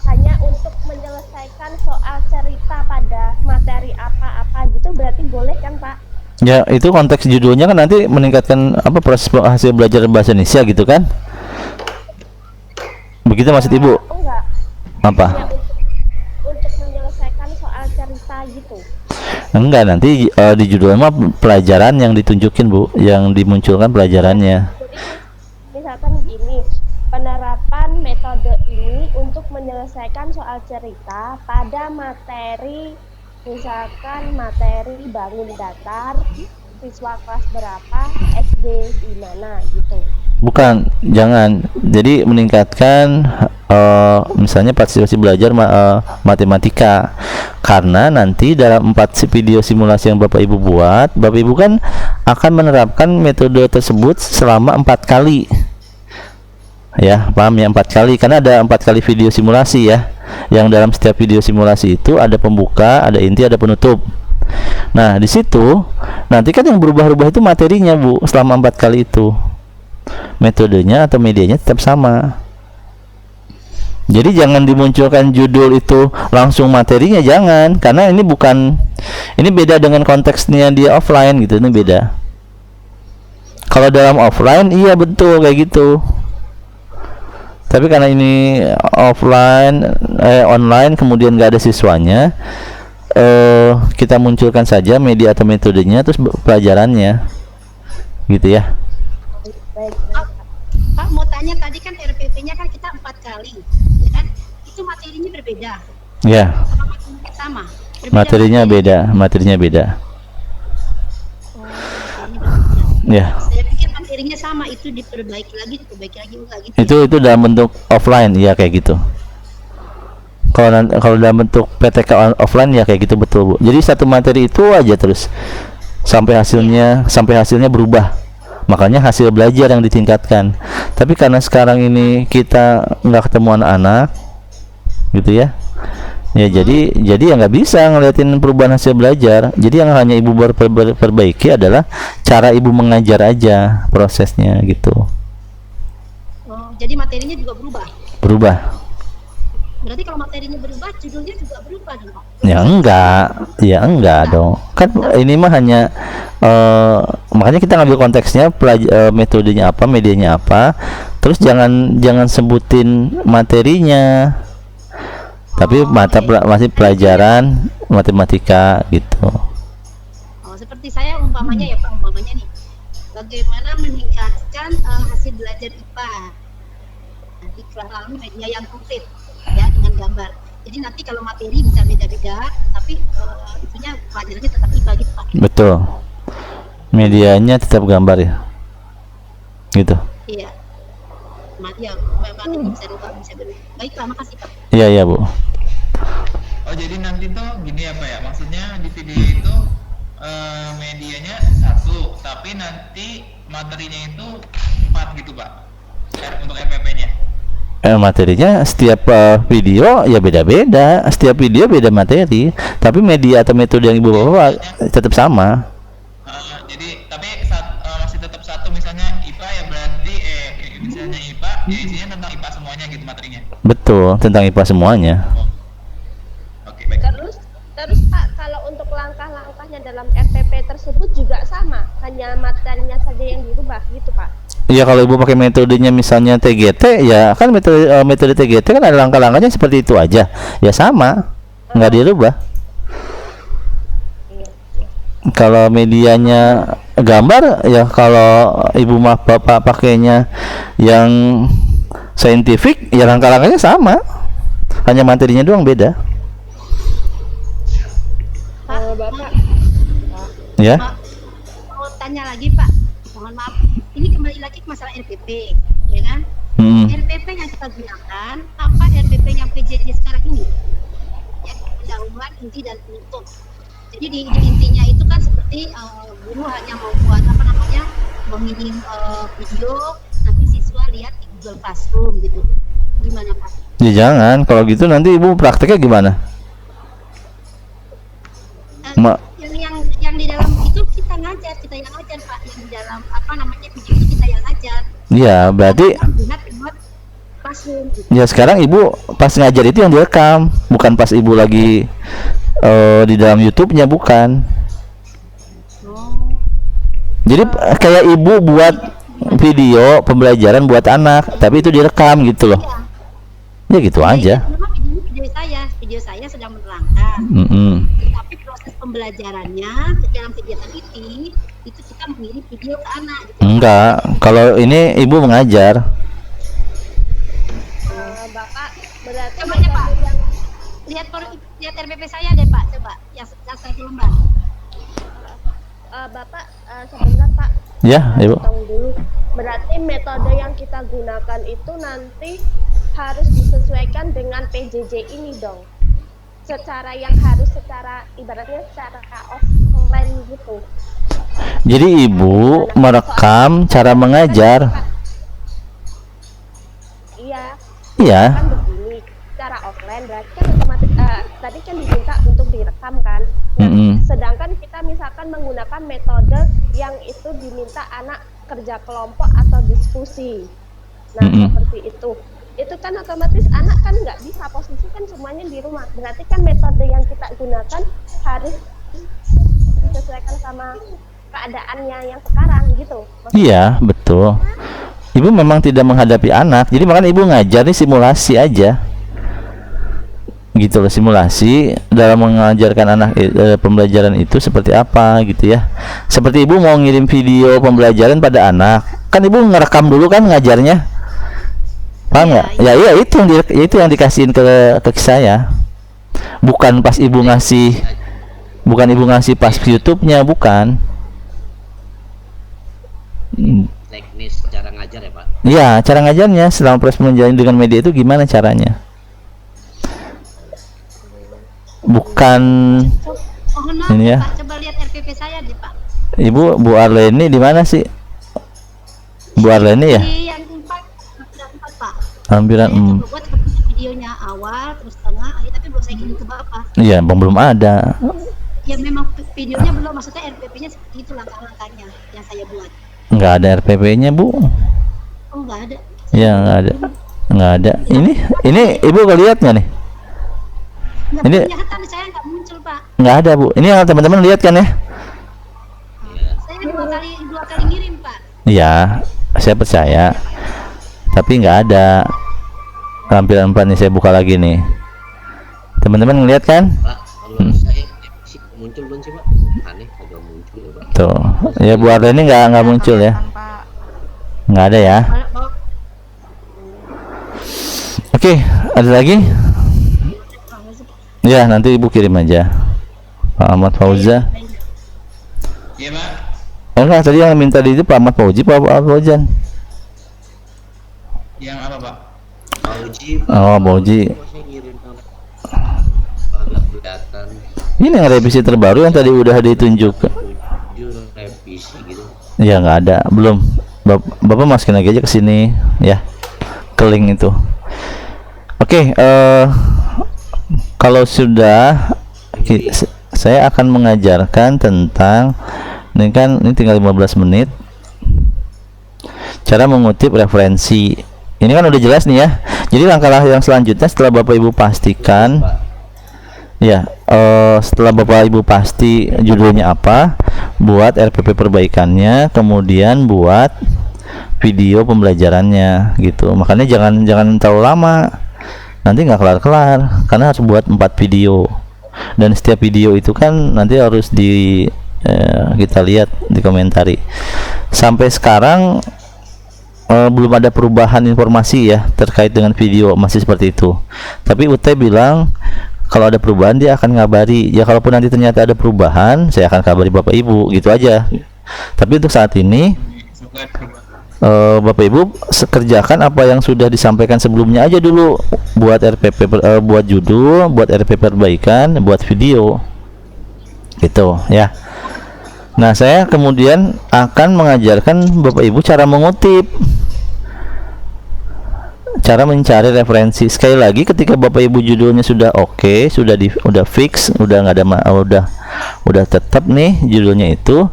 hanya untuk menyelesaikan soal cerita pada materi apa-apa gitu, berarti boleh kan Pak? Ya, itu konteks judulnya kan nanti meningkatkan apa proses hasil belajar bahasa Indonesia gitu kan. Begitu maksud Ibu? Enggak. Apa? Ya, untuk menyelesaikan soal cerita gitu. Enggak, nanti di judulnya mah pelajaran yang ditunjukin, Bu, yang dimunculkan pelajarannya. Jadi misalkan gini, penerapan metode ini untuk menyelesaikan soal cerita pada materi, misalkan materi bangun datar, siswa kelas berapa, SD di mana gitu. Bukan, jangan. Jadi meningkatkan misalnya partisipasi belajar matematika. Karena nanti dalam 4 video simulasi yang Bapak Ibu buat, Bapak Ibu kan akan menerapkan metode tersebut selama 4 kali. Ya, paham ya, 4 kali, karena ada 4 kali video simulasi ya. Yang dalam setiap video simulasi itu ada pembuka, ada inti, ada penutup. Nah, di situ nanti kan yang berubah-ubah itu materinya, Bu, selama 4 kali itu. Metodenya atau medianya tetap sama. Jadi jangan dimunculkan judul itu langsung materinya, jangan, karena ini beda dengan konteksnya dia offline gitu, ini beda. Kalau dalam offline iya betul kayak gitu. Tapi karena ini online kemudian nggak ada siswanya, kita munculkan saja media atau metodenya terus pelajarannya, gitu ya. Pak, mau tanya, tadi kan RPP-nya kan kita 4 kali, ya kan? Itu materinya berbeda. Ya. Apa materinya sama? Materinya beda. Ya. Saya pikir materinya sama, itu diperbaiki lagi enggak gitu. Itu dalam bentuk offline ya kayak gitu. Kalau dalam bentuk PTK offline ya kayak gitu, betul, Bu. Jadi satu materi itu aja terus sampai hasilnya berubah. Makanya hasil belajar yang ditingkatkan. Tapi karena sekarang ini kita nggak ketemu anak-anak, gitu ya. Ya jadi ya nggak bisa ngeliatin perubahan hasil belajar. Jadi yang hanya Ibu perbaiki adalah cara Ibu mengajar aja, prosesnya gitu. Oh, jadi materinya juga berubah. Berubah. Berarti kalau materinya berubah, judulnya juga berubah dong, Pak? Ya enggak dong. Kan ini mah hanya makanya kita ngambil konteksnya metodenya apa, medianya apa. Terus jangan sebutin materinya. Tapi masih pelajaran matematika gitu. Oh, seperti saya umpamanya ya Pak, nih. Bagaimana meningkatkan hasil belajar IPA di kelas lalu media yang konkret ya, dengan gambar. Jadi nanti kalau materi bisa beda-beda, tapi itunya pelajarannya tetap IPA gitu Pak. Betul. Medianya tetap gambar ya. Gitu. Iya. Materi bisa berubah, bisa berubah. Baiklah, makasih Pak. Iya, Bu. Oh, jadi nanti tuh gini ya Pak ya, maksudnya di video itu medianya 1, tapi nanti materinya itu 4 gitu Pak, untuk RPP-nya. Materinya setiap video ya beda-beda, setiap video beda materi, tapi media atau metode yang Ibu bawa tetap sama. Jadi tapi masih tetap 1, misalnya IPA ya berarti misalnya IPA ya isinya tentang IPA semuanya gitu materinya. Betul, tentang IPA semuanya. Oke, baik. Terus Pak, kalau untuk langkah-langkahnya dalam RPP tersebut juga sama, hanya materinya saja yang dirubah gitu Pak? Iya, kalau Ibu pakai metodenya misalnya TGT, ya kan metode TGT kan ada langkah-langkahnya seperti itu aja, ya sama, nggak dirubah. Kalau medianya gambar, ya kalau Ibu mah Bapak pakainya yang saintifik, ya langkah-langkahnya sama, hanya materinya doang beda. Bapak. Ya. Mau tanya lagi Pak, mohon maaf, ini kembali lagi ke masalah RPP, ya kan? RPP yang kita gunakan apa RPP yang PJJ sekarang ini? Ya, pendahuluan, inti dan penutup. Jadi di intinya itu kan seperti guru hanya membuat memilih video, nanti siswa lihat di Google Classroom gitu. Gimana Pak? Ya jangan, kalau gitu nanti Ibu prakteknya gimana? Yang di dalam itu kita yang ngajar Pak, yang di dalam video itu kita yang ngajar. Iya, berarti gitu. Ya sekarang Ibu pas ngajar itu yang direkam, bukan pas Ibu lagi di dalam YouTube-nya, bukan. Jadi kayak Ibu buat video pembelajaran buat anak, tapi itu direkam gitu loh. Ya gitu aja. Memang video saya sedang menerangkan. Tapi proses pembelajarannya dalam kegiatan itu kita mengirim video ke anak. Gitu. Enggak, kalau ini ibu mengajar. Bapak berarti Coba deh Pak, lihat RPP saya deh Pak, coba yang satu lembar. Bapak sebentar Pak. Ya, ibu. Potong dulu. Berarti metode yang kita gunakan itu nanti harus disesuaikan dengan PJJ ini dong. Secara ibaratnya secara offline gitu. Jadi ibu merekam cara mengajar. Iya. Iya. Kan begini, secara offline berarti kan otomatis tadi kan diminta untuk direkam kan. Nah, sedangkan kita misalkan menggunakan metode yang itu diminta anak kerja kelompok atau diskusi. Nah, seperti itu. Itu kan otomatis anak kan nggak bisa, posisi kan semuanya di rumah. Berarti kan metode yang kita gunakan harus disesuaikan sama keadaannya yang sekarang gitu. Iya, betul. Ibu memang tidak menghadapi anak, jadi makanya ibu ngajar nih simulasi aja. Gitu loh, simulasi dalam mengajarkan anak pembelajaran itu seperti apa gitu ya. Seperti ibu mau ngirim video pembelajaran pada anak, kan ibu ngerekam dulu kan ngajarnya. Paham nggak? Ya iya itu yang dikasihin ke saya. Bukan pas ibu ngasih pas YouTube-nya, bukan. Teknis cara ngajar ya Pak? Iya, cara ngajarnya selama proses menjalani dengan media itu gimana caranya? Bukan Mohon maaf ini ya. Pak, coba lihat RPP saya deh Pak. Ibu, Bu Arleni di mana sih? Bu Arleni ya? Di yang 4 Pak. Lampiran Saya buat videonya awal, terus tengah, tapi belum saya kirim ke Bapak. Iya, belum ada. Ya memang videonya belum, maksudnya RPP-nya seperti itu langkah-langkahnya yang saya buat. Nggak ada RPP-nya, Bu. Oh, nggak ada. Iya, nggak ada. Ini ibu lihat nggak nih? Nggak Ini kelihatan, saya nggak muncul Pak. nggak ada, Bu. Ini yang teman-teman lihat kan ya? Saya dua kali ngirim Pak. Iya, saya percaya. Tapi nggak ada tampilan 4 nih, saya buka lagi nih. Teman-teman ngeliat kan? Pak, kalau saya muncul belum sih Pak? Aneh, agak muncul ya Pak. Tuh, ya Bu Arleni nggak muncul ya? Nggak ada ya? Oke, ada lagi? Ya, nanti ibu kirim aja. Pak Ahmad Fauza. Iya Pak. Enggak, tadi yang minta di itu Pak Ahmad Fauzi, Pak Fauzan. Yang apa Pak? Fauji. Oh, Fauji. Agak kelihatan. Ini yang revisi terbaru yang tadi udah ditunjuk. Revisi gitu. Ya nggak ada, belum. Bapak masukin lagi aja ke sini ya, ke link itu. Oke, kalau sudah saya akan mengajarkan tentang ini kan, ini tinggal 15 menit cara mengutip referensi. Ini kan udah jelas nih ya. Jadi langkah yang selanjutnya setelah Bapak Ibu pastikan ya, setelah Bapak Ibu pasti judulnya apa, buat RPP perbaikannya, kemudian buat video pembelajarannya gitu. Makanya jangan terlalu lama, nanti nggak kelar-kelar karena harus buat 4 video, dan setiap video itu kan nanti harus kita lihat, dikomentari. Sampai sekarang belum ada perubahan informasi ya terkait dengan video, masih seperti itu. Tapi UT bilang kalau ada perubahan dia akan ngabari. Ya kalaupun nanti ternyata ada perubahan, saya akan kabari Bapak Ibu, gitu aja. Tapi untuk saat ini Bapak Ibu kerjakan apa yang sudah disampaikan sebelumnya aja dulu, buat RPP buat judul, buat RPP perbaikan, buat video gitu ya. Nah, saya kemudian akan mengajarkan Bapak Ibu cara mengutip, cara mencari referensi. Sekali lagi, ketika Bapak Ibu judulnya sudah oke, udah fix, udah nggak ada udah tetap nih judulnya itu,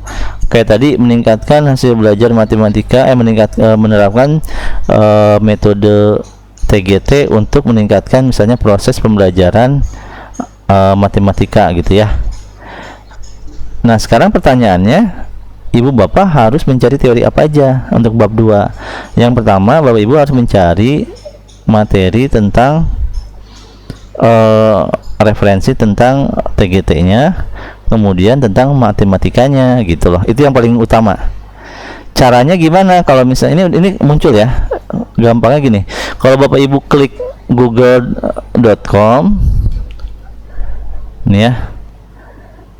kayak tadi meningkatkan hasil belajar matematika, menerapkan metode TGT untuk meningkatkan misalnya proses pembelajaran matematika gitu ya. Nah, sekarang pertanyaannya, Ibu Bapak harus mencari teori apa aja untuk bab 2. Yang pertama, Bapak Ibu harus mencari materi tentang referensi tentang TGT-nya, kemudian tentang matematikanya gitu loh. Itu yang paling utama. Caranya gimana? Kalau misalnya ini muncul ya, gampangnya gini. Kalau Bapak Ibu klik google.com nih ya,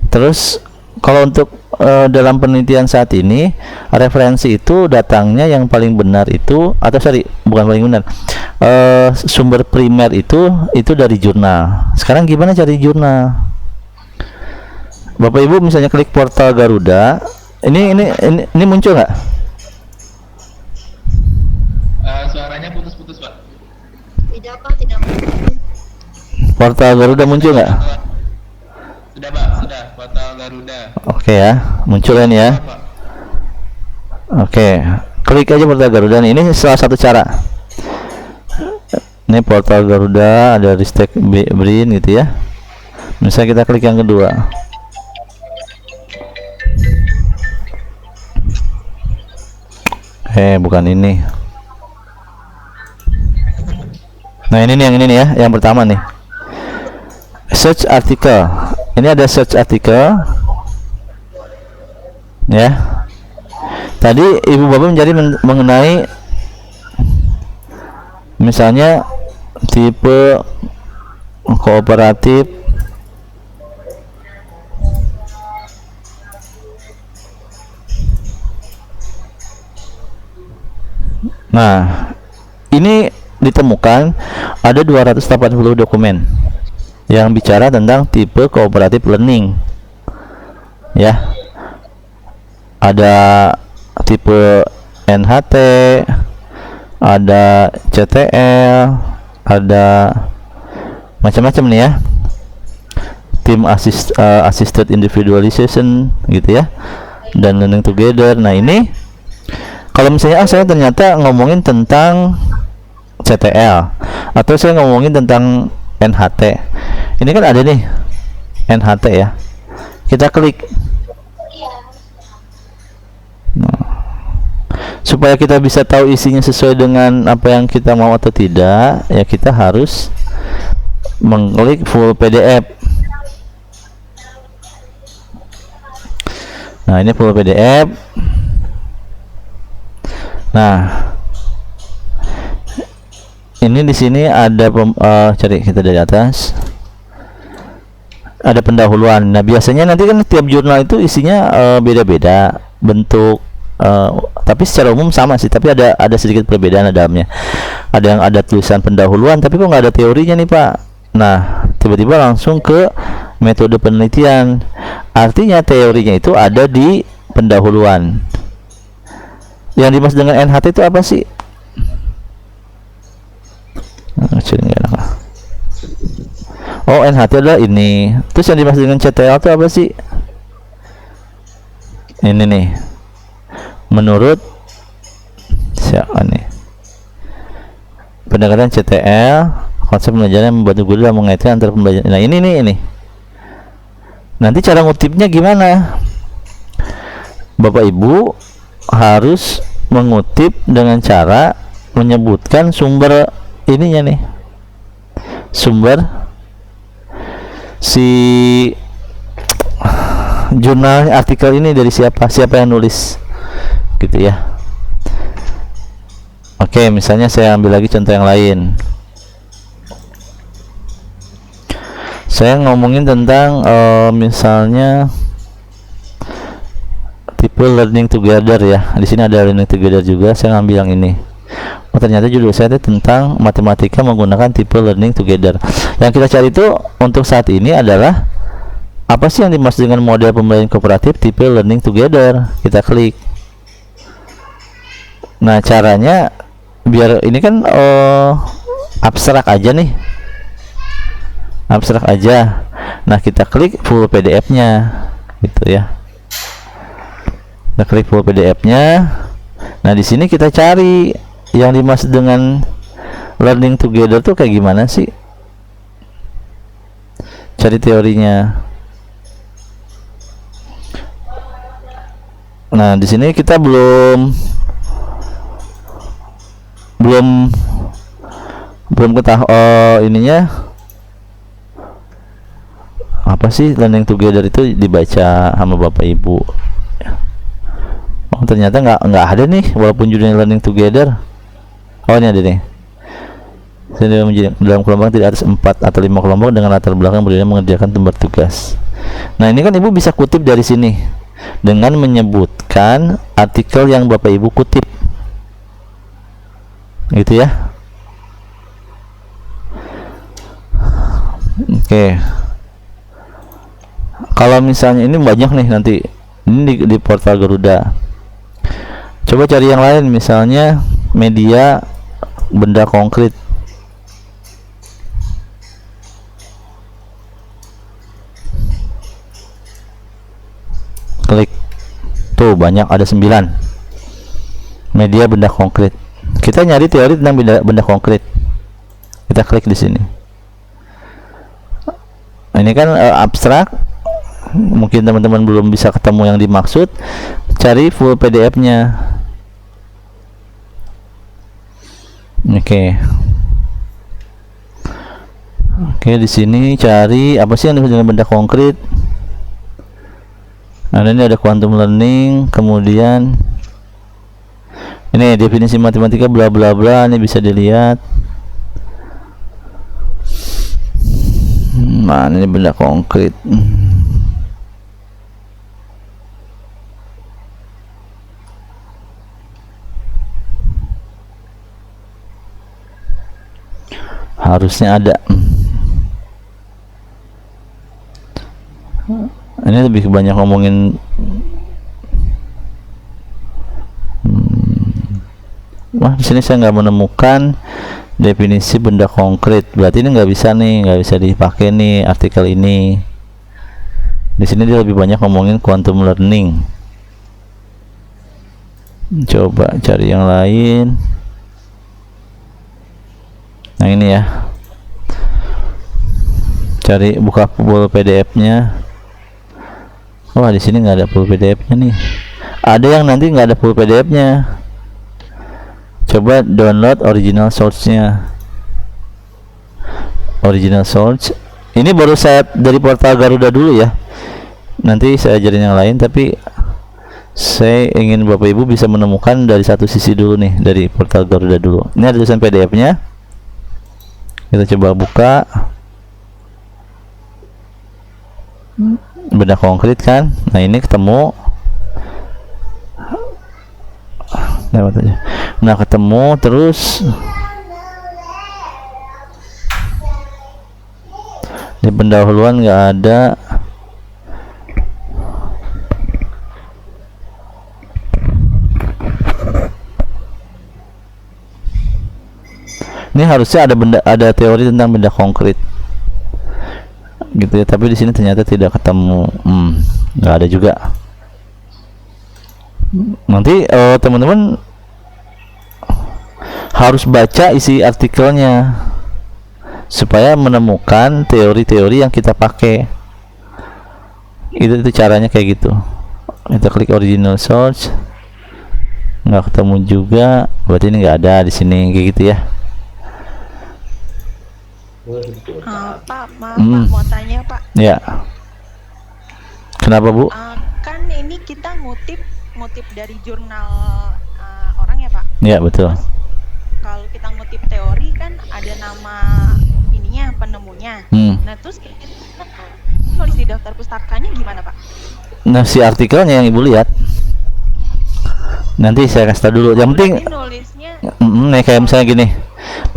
terus kalau untuk dalam penelitian saat ini, referensi itu datangnya yang paling benar itu, atau sorry, bukan paling benar, sumber primer itu dari jurnal. Sekarang gimana cari jurnal? Bapak Ibu misalnya klik portal Garuda, ini muncul nggak? Suaranya putus-putus, Pak. Tidak Pak, tidak muncul. Portal Garuda muncul nggak? Sudah, Pak, sudah. Portal Garuda. Oke ya, muncul ini ya. Pak. Oke, klik aja portal Garuda nih. Ini salah satu cara. Ini portal Garuda, ada Ristek Brin gitu ya. Misalnya kita klik yang kedua. Bukan ini. Nah, ini nih, yang ini nih ya, yang pertama nih. Search article. Ini ada search article. Ya. Tadi Ibu Bapak mencari mengenai misalnya tipe kooperatif Nah, ini ditemukan ada 280 dokumen yang bicara tentang tipe cooperative learning. Ya. Ada tipe NHT, ada CTL, ada macam-macam nih ya. Team assisted individualization gitu ya. Dan learning together. Nah, ini kalau misalnya saya ternyata ngomongin tentang CTL atau saya ngomongin tentang NHT, ini kan ada nih NHT ya, kita klik. Nah, supaya kita bisa tahu isinya sesuai dengan apa yang kita mau atau tidak, ya kita harus mengklik full PDF. Nah, ini full PDF. Nah, ini di sini ada cari kita dari atas. Ada pendahuluan. Nah, biasanya nanti kan tiap jurnal itu isinya beda-beda bentuk, tapi secara umum sama sih, tapi ada sedikit perbedaan dalamnya. Ada yang ada tulisan pendahuluan, tapi kok nggak ada teorinya nih, Pak. Nah, tiba-tiba langsung ke metode penelitian. Artinya teorinya itu ada di pendahuluan. Yang dimaksud dengan NHT itu apa sih? Oh, NHT adalah ini. Terus yang dimaksud dengan CTL itu apa sih? Ini nih. Menurut siapa nih? Pendekatan CTL, konsep pembelajaran yang membantu guru dalam mengaitkan antara pembelajaran. Nah, ini nih, ini. Nanti cara ngutipnya gimana? Bapak Ibu harus mengutip dengan cara menyebutkan sumber ininya nih, sumber si jurnal artikel ini dari siapa yang nulis gitu ya. Oke, misalnya saya ambil lagi contoh yang lain. Saya ngomongin tentang misalnya tipe learning together ya. Di sini ada learning together juga. Saya ngambil yang ini. Oh, ternyata judul saya itu tentang matematika menggunakan tipe learning together. Yang kita cari itu untuk saat ini adalah apa sih yang dimaksud dengan model pembelajaran kooperatif tipe learning together. Kita klik. Nah, caranya biar ini kan abstrak aja nih. Abstrak aja. Nah, kita klik full PDF-nya gitu ya. Kita klik full PDF-nya. Nah, di sini kita cari yang dimaksud dengan learning together tuh kayak gimana sih? Cari teorinya. Nah, di sini kita belum belum ketahui. Oh, ininya apa sih learning together itu dibaca sama bapak ibu. Oh, ternyata nggak ada nih walaupun judulnya learning together. Oh, ini ada nih. Dalam kelompok tidak atas 4 atau 5 kelompok dengan latar belakang berbeda mengerjakan lembar tugas. Nah, ini kan ibu bisa kutip dari sini dengan menyebutkan artikel yang bapak ibu kutip, gitu ya. Oke. Kalau misalnya ini banyak nih nanti ini di portal Garuda. Coba cari yang lain, misalnya media benda konkret. Klik. Tuh banyak, ada 9. Media benda konkret. Kita nyari teori tentang benda konkret. Kita klik di sini. Ini kan abstrak. Mungkin teman-teman belum bisa ketemu yang dimaksud. Cari full PDF-nya. Oke, di sini cari apa sih yang disebut dengan benda konkret. Nah, ini ada quantum learning, kemudian ini definisi matematika bla bla bla, ini bisa dilihat. Mana ini benda konkret? Harusnya ada. Ini lebih banyak ngomongin wah, di sini saya nggak menemukan definisi benda konkret. Berarti ini nggak bisa nih, nggak bisa dipakai nih artikel ini. Di sini dia lebih banyak ngomongin quantum learning. Coba cari yang lain. Nah, ini ya. Cari, buka full PDF-nya. Wah, di sini nggak ada full PDF-nya nih. Ada yang nanti nggak ada full PDF-nya. Coba download original source-nya. Original source. Ini baru saya dari portal Garuda dulu ya. Nanti saya ajarin yang lain, tapi saya ingin Bapak Ibu bisa menemukan dari satu sisi dulu nih, dari portal Garuda dulu. Ini ada tulisan PDF-nya. Kita coba buka. Benda konkret kan. Nah, ini ketemu. Lewat aja. Nah, ketemu terus di pendahuluan nggak ada. Ini harusnya ada teori tentang benda konkret gitu ya, tapi di sini ternyata tidak ketemu. Nggak ada juga. Nanti teman-teman harus baca isi artikelnya supaya menemukan teori-teori yang kita pakai. Itu caranya kayak gitu. Kita klik original source, nggak ketemu juga, berarti ini nggak ada di sini, kayak gitu ya. Pak, maaf Pak, mau tanya Pak. Ya. Kenapa Bu? Kan ini kita ngutip dari jurnal orang ya Pak. Ya, betul. Terus, kalau kita ngutip teori kan ada nama ininya, penemunya. Nah, terus kita nulis di daftar pustakanya gimana Pak? Nah, si artikelnya yang Ibu lihat. Nanti saya kasih tahu dulu. Yang penting nulisnya nih kayak misalnya gini.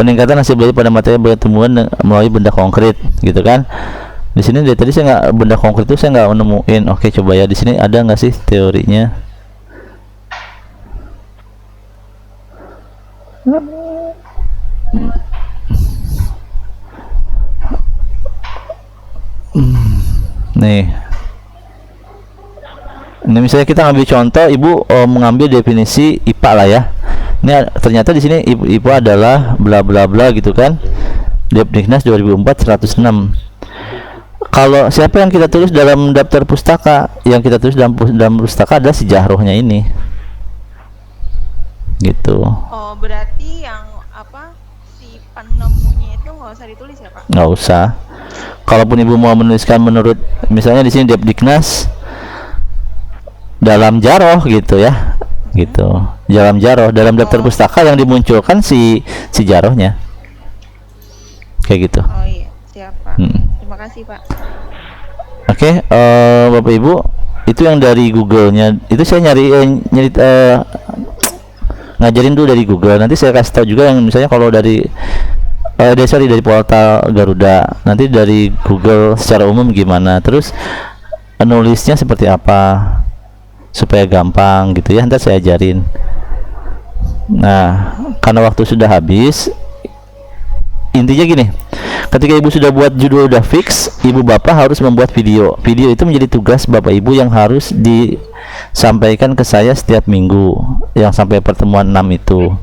Peningkatan hasil belajar pada materi pertemuan melalui benda konkret, gitu kan? Di sini dari tadi saya nggak, benda konkret itu saya nggak menemuin. Oke, coba ya, di sini ada nggak sih teorinya? Nih, ini misalnya kita ngambil contoh, Ibu mengambil definisi IPA lah ya. Ini ternyata di sini IPA adalah bla bla bla gitu kan. Depdiknas 2004 106. Kalau siapa yang kita tulis dalam daftar pustaka, yang kita tulis dalam pustaka adalah si Jahrohnya ini. Gitu. Oh, berarti yang apa, si penemunya itu nggak usah ditulis ya Pak? Nggak usah. Kalaupun ibu mau menuliskan menurut, misalnya di sini Depdiknas dalam jaroh gitu ya, gitu. Dalam jaroh, dalam daftar pustaka yang dimunculkan si jarohnya, kayak gitu. Oh iya, siap Pak. Terima kasih Pak. Oke, Bapak Ibu, itu yang dari Google-nya. Itu saya ngajarin dulu dari Google. Nanti saya kasih tahu juga yang misalnya kalau dari dari portal Garuda. Nanti dari Google secara umum gimana. Terus nulisnya seperti apa supaya gampang gitu ya. Nanti saya ajarin. Nah, karena waktu sudah habis, intinya gini. Ketika ibu sudah buat judul udah fix, ibu bapak harus membuat video. Video itu menjadi tugas bapak ibu yang harus disampaikan ke saya setiap minggu, yang sampai pertemuan 6 itu.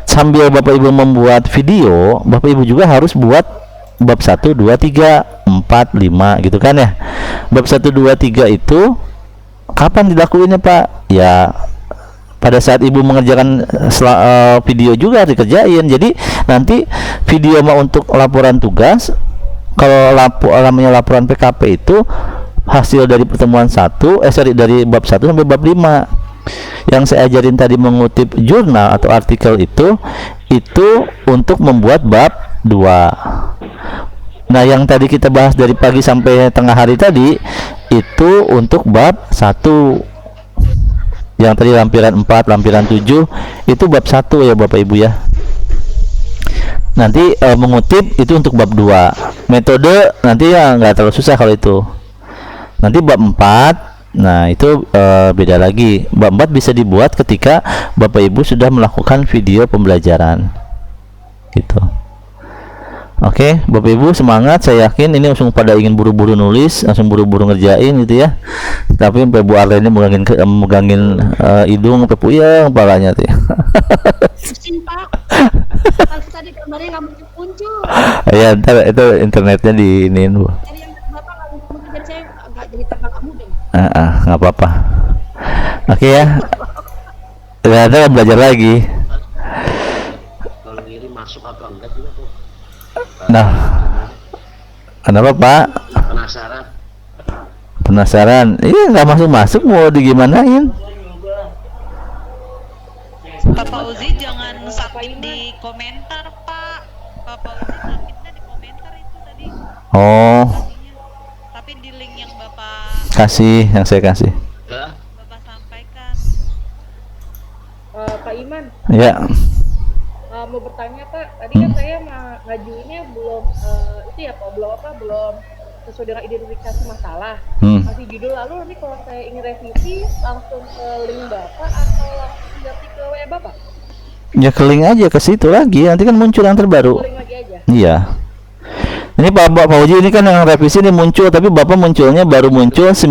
Sambil bapak ibu membuat video, bapak ibu juga harus buat bab 1, 2, 3, 4, 5 gitu kan ya. Bab 1, 2, 3 itu kapan dilakuinnya Pak? Ya pada saat ibu mengerjakan video juga dikerjain. Jadi nanti video mah untuk laporan tugas. Kalau namanya laporan PKP itu hasil dari pertemuan dari bab 1 sampai bab 5. Yang saya ajarin tadi mengutip jurnal atau artikel itu untuk membuat bab 2. Nah, yang tadi kita bahas dari pagi sampai tengah hari tadi itu untuk bab 1. Yang tadi lampiran 4, lampiran 7 itu bab 1 ya Bapak Ibu ya. Nanti mengutip itu untuk bab 2. Metode nanti ya nggak terlalu susah kalau itu. Nanti bab 4, nah itu beda lagi. Bab 4 bisa dibuat ketika Bapak Ibu sudah melakukan video pembelajaran gitu. Oke, Bapak Ibu semangat. Saya yakin ini langsung pada ingin buru-buru nulis, langsung buru-buru ngerjain gitu ya. Tapi sampai Bu Arlene megangin hidung sampai puyeng kepalanya tuh ya. Pusing Pak. Kalau tadi gambarnya nggak muncul. Ya ntar itu internetnya diinin Bu. Dari yang Bapak nggak muncul, jadi saya nggak jadi tanggal kamu deh. Nggak apa-apa. Oke ya. Ternyata belajar lagi. Kalau ngiri masuk apa enggak juga tuh? Nah, kenapa Pak? Penasaran? Iya nggak masuk mau digimanain? Pak Fauzi jangan submit di komentar Pak. Pak Fauzi submitnya di komentar itu tadi. Oh. Tapi di link yang Bapak Yang saya kasih. Bapak sampaikan. Pak Iman. Ya. Mau bertanya Pak, tadi kan saya ngajuinnya belum belum sesuai dengan identifikasi masalah. Masih judul, lalu nanti kalau saya ingin revisi langsung ke link Bapak atau langsung ganti ke WA Bapak? Ya ke link aja ke situ lagi, nanti kan muncul yang terbaru. Link lagi aja. Iya. Ini Pak Fauzi ini kan yang revisi ini muncul, tapi Bapak munculnya baru muncul 19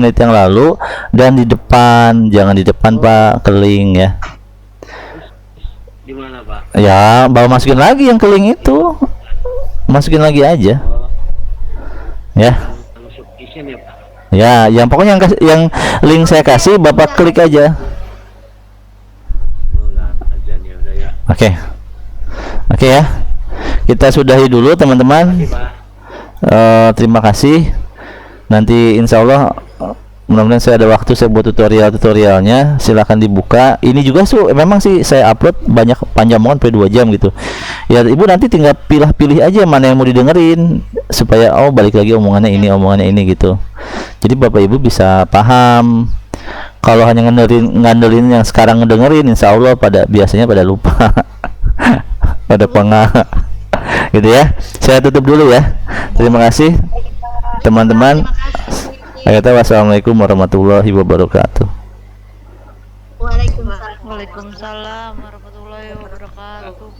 menit yang lalu dan di depan, jangan di depan Pak, ke link ya. Gimana Pak? Ya, bawa masukin lagi yang ke link itu. Masukin lagi aja. Ya. Masuk isin ya Pak? Ya, yang pokoknya yang link saya kasih Bapak klik aja. Oke. Oke ya. Kita sudahi dulu teman-teman. Terima kasih. Nanti insya Allah mudah-mudahan saya ada waktu saya buat tutorialnya, silakan dibuka. Ini juga memang sih saya upload banyak, panjang banget sampai 2 jam gitu ya. Ibu nanti tinggal pilih aja mana yang mau didengerin supaya balik lagi omongannya ini gitu. Jadi Bapak Ibu bisa paham. Kalau hanya ngandelin yang sekarang ngedengerin, insya Allah biasanya pada lupa. Pada pengah gitu ya. Saya tutup dulu ya. Terima kasih teman-teman. Wassalamualaikum warahmatullahi wabarakatuh. Waalaikumsalam. Waalaikumsalam warahmatullahi wabarakatuh.